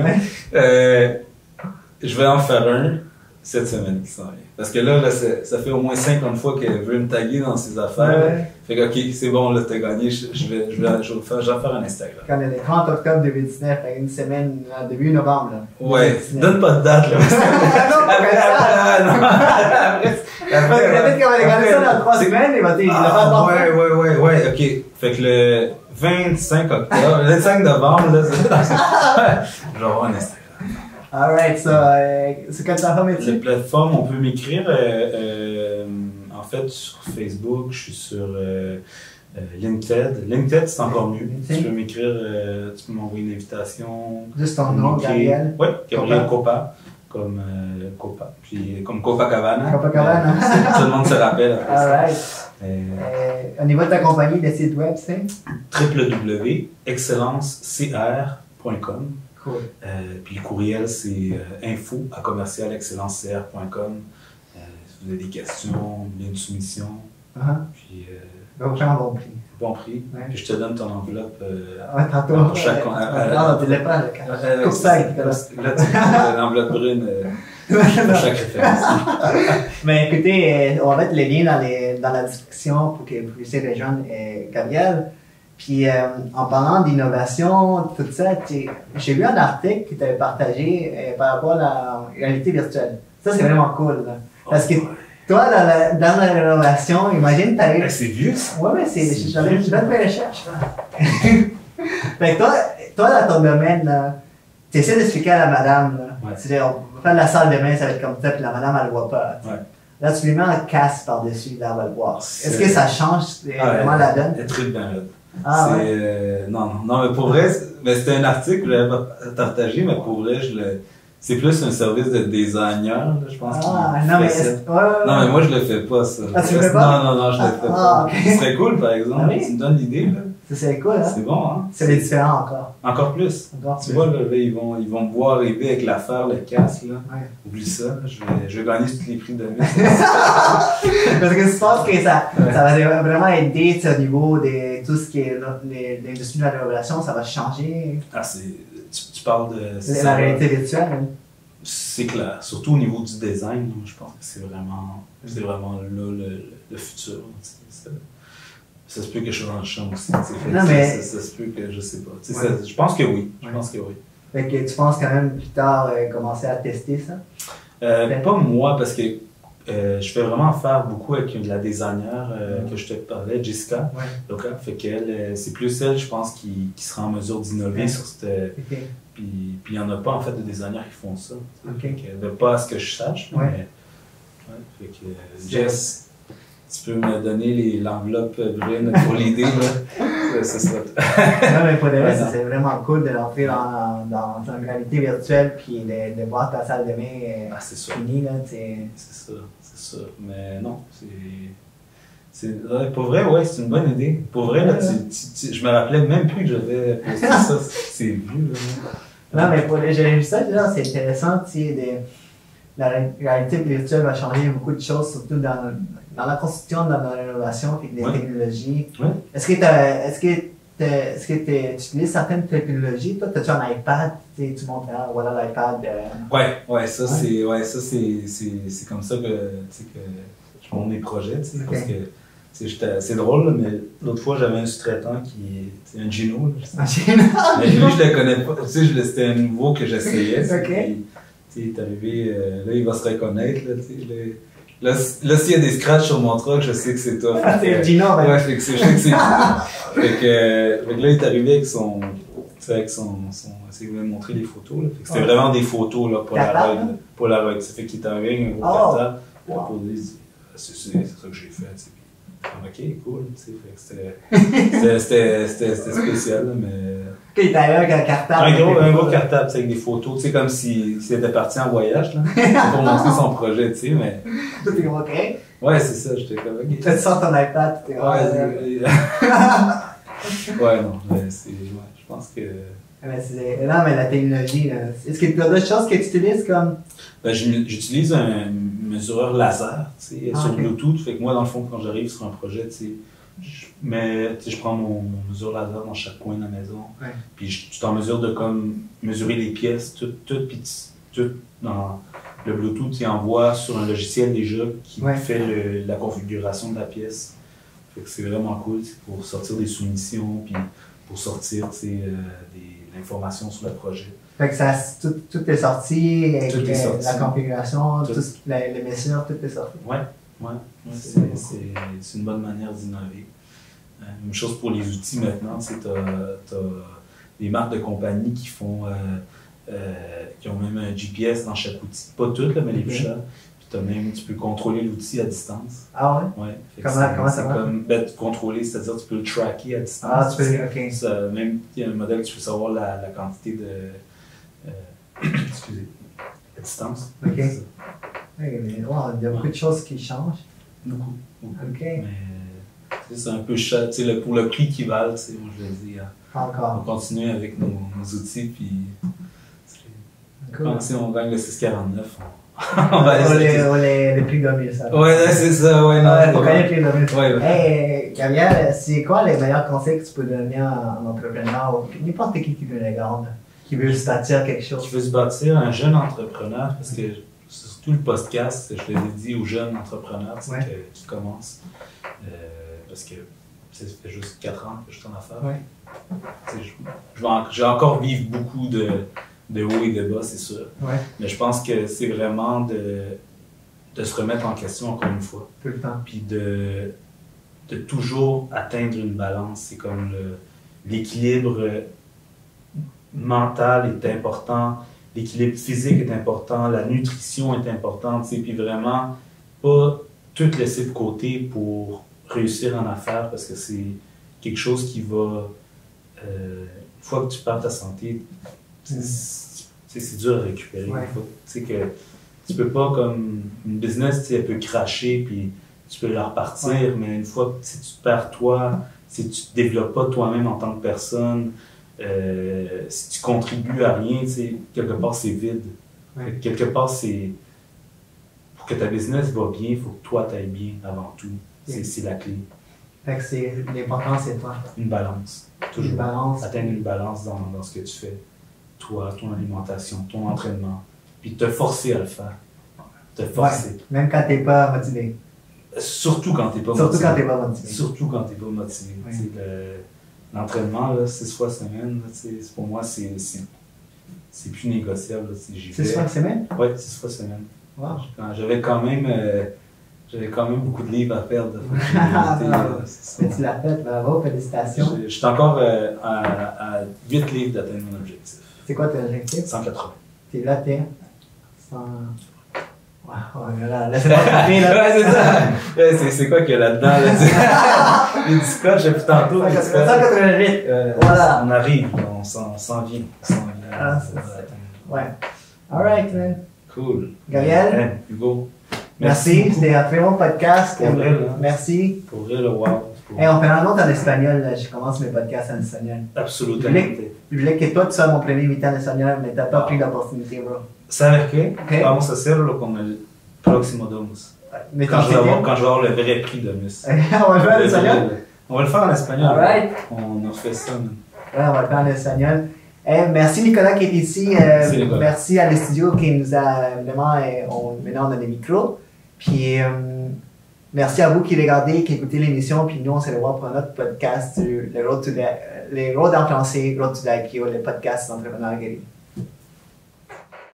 Je vais en faire un cette semaine qui s'en vient. Parce que là, ça fait au moins 50 fois qu'elle veut me taguer dans ses affaires. Fait que, ok, c'est bon, là, t'as gagné, je vais en faire un Instagram. Quand elle est 30 octobre 2019, une semaine, début novembre, là. Ouais, 2019. Donne pas de date, là. Non, pas comme ça! Peut-être qu'on va regarder ça dans 3 semaines, il va dire, ouais, ok. Fait que le 25 octobre, le 25 novembre, là, je vais avoir un Instagram. Alright, c'est quelle plateforme es-tu? Les plateformes, on peut m'écrire, en fait, sur Facebook, je suis sur LinkedIn. LinkedIn, c'est encore mieux. Tu peux m'écrire, tu peux m'envoyer une invitation. Juste ton nom, Gabriel? Oui, Gabriel Copa, comme Copa, puis comme Copacabana. Copacabana. Tout le monde se rappelle. Alright. Au niveau de ta compagnie, le site web, c'est? www.excellencecr.com. Cool. Puis le courriel, c'est info@excellencecr.com. Si vous avez des questions, une soumission, puis vraiment bon prix. Bon prix. Ouais. Puis je te donne ton enveloppe tantôt. pour chaque compte. Non, tu ne l'as pas. Coupe ça. Là, tu as l'enveloppe brune pour chaque référence. Mais écoutez, on va mettre les liens dans la description pour que vous puissiez rejoindre Gabriel. Puis en parlant d'innovation, tout ça, j'ai vu un article que tu avais partagé par rapport à la réalité virtuelle. Ça, c'est vraiment cool. Là. Parce que toi, dans la rénovation, imagine, tu arrives... C'est vieux, ça. Ouais, mais j'avais une bonne recherche. Fait que toi, dans ton domaine, tu essaies d'expliquer à la madame. C'est-à-dire, on va faire la salle de bain, ça va être comme ça, puis la madame, elle ne le voit pas. Là, tu lui mets un casque par-dessus, là, elle va le voir. Est-ce que ça change vraiment la donne? Elle tripe bien là. Non, mais pour vrai, c'était un article que j'avais partagé, mais pour vrai, c'est plus un service de designer, là, je pense. Non, mais moi, je le fais pas, ça. Tu le fais pas? Non, je le fais pas. Ce serait cool, par exemple. Tu me donnes l'idée, là. C'est cool, hein? C'est bon, hein? C'est différent encore. Encore plus. Tu vois, là, ils vont me voir arriver avec l'affaire, le casque, là. Oublie ça, là, je vais gagner tous les prix de vie. Parce que je pense que ça va vraiment aider au niveau de tout ce qui est l'industrie de la rénovation, ça va changer. Tu parles de... La réalité virtuelle. Hein? C'est clair, surtout au niveau du design, je pense que c'est vraiment là le futur. Ça se peut que je sois dans le champ aussi. Ça se peut que je sais pas. Je pense que oui. Fait que tu penses quand même plus tard commencer à tester ça? Pas moi, parce que je fais vraiment faire beaucoup avec la designer que je te parlais, Jessica. Fait qu'elle, c'est plus elle, je pense, qui sera en mesure d'innover sur cette... Puis il n'y en a pas, en fait, de designers qui font ça. Pas à ce que je sache, mais... Fait que, Jess, tu peux me donner l'enveloppe brune pour l'idée, là. Ça serait... Non, mais pour de vrai, c'est vraiment cool de rentrer dans une réalité virtuelle puis de voir ta salle de bain finie, là, C'est ça. Mais non, pour vrai, c'est une bonne idée. Pour vrai, là, je me rappelais même plus que j'avais posté ça. C'est vieux, là. Non, mais j'ai vu ça, c'est intéressant, la réalité virtuelle va changer beaucoup de choses, surtout dans la construction, dans la rénovation, puis des technologies. Est-ce que tu utilises certaines technologies? Toi, as-tu un iPad? Tu montres, voilà l'iPad. Ça c'est comme ça que je monte mes projets, parce que c'est drôle, là, mais l'autre fois, j'avais un sous-traitant c'est un Gino. Mais lui, je le connais pas. C'était un nouveau que j'essayais. Il est arrivé, là, il va se reconnaître. Là, s'il y a des scratchs sur mon truck, je sais que c'est toi. C'est Gino, je sais que c'est lui. Fait que là, il est arrivé avec son essayé de me montrer des photos. Là. C'était vraiment des photos, là, Polaroid. Ça fait qu'il est arrivé un gros cartable. Puis là, pour dire, c'est ça que j'ai fait. T'sais. Ok, cool. C'était spécial, là, mais. Ok, il t'avait un cartable. Un gros cartable avec des photos, comme s'il était parti en voyage, là. Pour montrer son projet, tu sais, mais. Tout est ok. Ouais, c'est ça, j'étais comme. Okay. Tu sors ton iPad, tu ouais, non, mais c'est. Ouais, je pense que. Non, mais la technologie, est-ce qu'il y a d'autres choses que tu utilises comme. Ben, j'utilise un mesureur laser, tu sais, sur Bluetooth. Fait que moi, dans le fond, quand j'arrive sur un projet, tu sais, je prends mon mesure laser dans chaque coin de la maison. Ouais. Puis je suis en mesure de comme mesurer les pièces, tout dans le Bluetooth, il envoie sur un logiciel déjà qui fait la configuration de la pièce. Fait que c'est vraiment cool pour sortir des soumissions, puis pour sortir l'information sur le projet. Fait que tout est sorti, avec tout est sorti. La configuration, les mesures, tout est sorti. Ouais. C'est une bonne manière d'innover. Même chose pour les outils maintenant, tu as des marques de compagnie qui font qui ont même un GPS dans chaque outil. Pas toutes, là, mais les plus chers. Tu peux contrôler l'outil à distance. Ah ouais? Ouais. Comment ça va? Contrôler, c'est-à-dire tu peux le tracker à distance. Ah, tu peux, ok. Même, il y a un modèle que tu peux savoir la quantité de. Excusez. À distance. Ok. Ouais, mais il y a beaucoup de choses qui changent. Beaucoup. Ok. Mais c'est un peu cher. Pour le prix qu'ils valent, moi je le dis. Encore. On continue avec nos outils, puis. Cool. Si on gagne le 649, on va essayer. Les prix de ça. Ouais, c'est ça, ouais, non. Ouais, faut connaître les prix de ouais. Hey, Gabriel, c'est quoi les meilleurs conseils que tu peux donner à un entrepreneur ou n'importe qui veut les garder, qui veut se bâtir quelque chose? Qui veut se bâtir, un jeune entrepreneur, parce que surtout le podcast, je l'ai dit aux jeunes entrepreneurs qui commencent, parce que ça fait juste 4 ans que je suis en affaires. Ouais. Je vais encore vivre beaucoup de haut et de bas, c'est sûr. Ouais. Mais je pense que c'est vraiment de se remettre en question encore une fois. Tout le temps. Puis de toujours atteindre une balance. C'est comme l'équilibre mental est important, l'équilibre physique est important, la nutrition est importante, puis vraiment pas tout laisser de côté pour réussir en affaires parce que c'est quelque chose qui va... une fois que tu perds ta santé, c'est dur à récupérer. Que tu peux pas, comme une business, elle peut cracher puis tu peux la repartir, mais une fois que si tu te perds toi, si tu te développes pas toi-même en tant que personne, si tu contribues à rien, quelque part c'est vide. Quelque part c'est... Pour que ta business va bien, il faut que toi t'ailles bien avant tout. C'est la clé. Fait que l'important c'est toi. Une balance. Toujours. Une balance. Atteindre une balance dans ce que tu fais. Toi, ton alimentation, ton entraînement. Puis te forcer à le faire. Te forcer. Même quand t'es pas motivé. Surtout quand t'es pas motivé. Surtout quand t'es pas motivé. L'entraînement, 6 fois semaine, pour moi, c'est plus négociable. 6 fois semaine? Oui, 6 fois semaine. Wow. J'avais quand même beaucoup de livres à perdre. Mais tu l'as fait, bravo, félicitations. Je suis encore à 8 livres d'atteindre mon objectif. C'est quoi ton objectif? 180. T'es là, t'es 100... Wow, laissez-moi frapper, là. Ouais, c'est ça. C'est quoi qu'il y a là-dedans, là? Les scotch depuis tantôt. 188. Voilà. On arrive, on s'en vient. Ouais. Alright, man. Cool. Gabriel? Hugo. Merci, c'était un très bon podcast. Pour vrai, merci. Pour vrai, le wow. On fait un autre en espagnol. Là. Je commence mes podcasts en espagnol. Absolument. Je voulais que toi, tu sois mon premier invité en espagnol, mais t'as pas pris l'opportunité, bro. ¿Sabes qué? Vamos a hacerlo con el próximo Domus. Quand je vais avoir le vrai prix Domus. On va le faire en espagnol? On va le faire en espagnol. Alright. On a fait ça. Ouais, on va le faire en espagnol. Merci Nicolas qui est ici. Merci à l'studio qui nous a vraiment. Maintenant, on a des micros. Puis, merci à vous qui regardez, qui écoutez l'émission. Puis, nous, on se revoit pour notre podcast, les Road d'influencer, Road to the IPO, le podcast d'entrepreneurs guéris.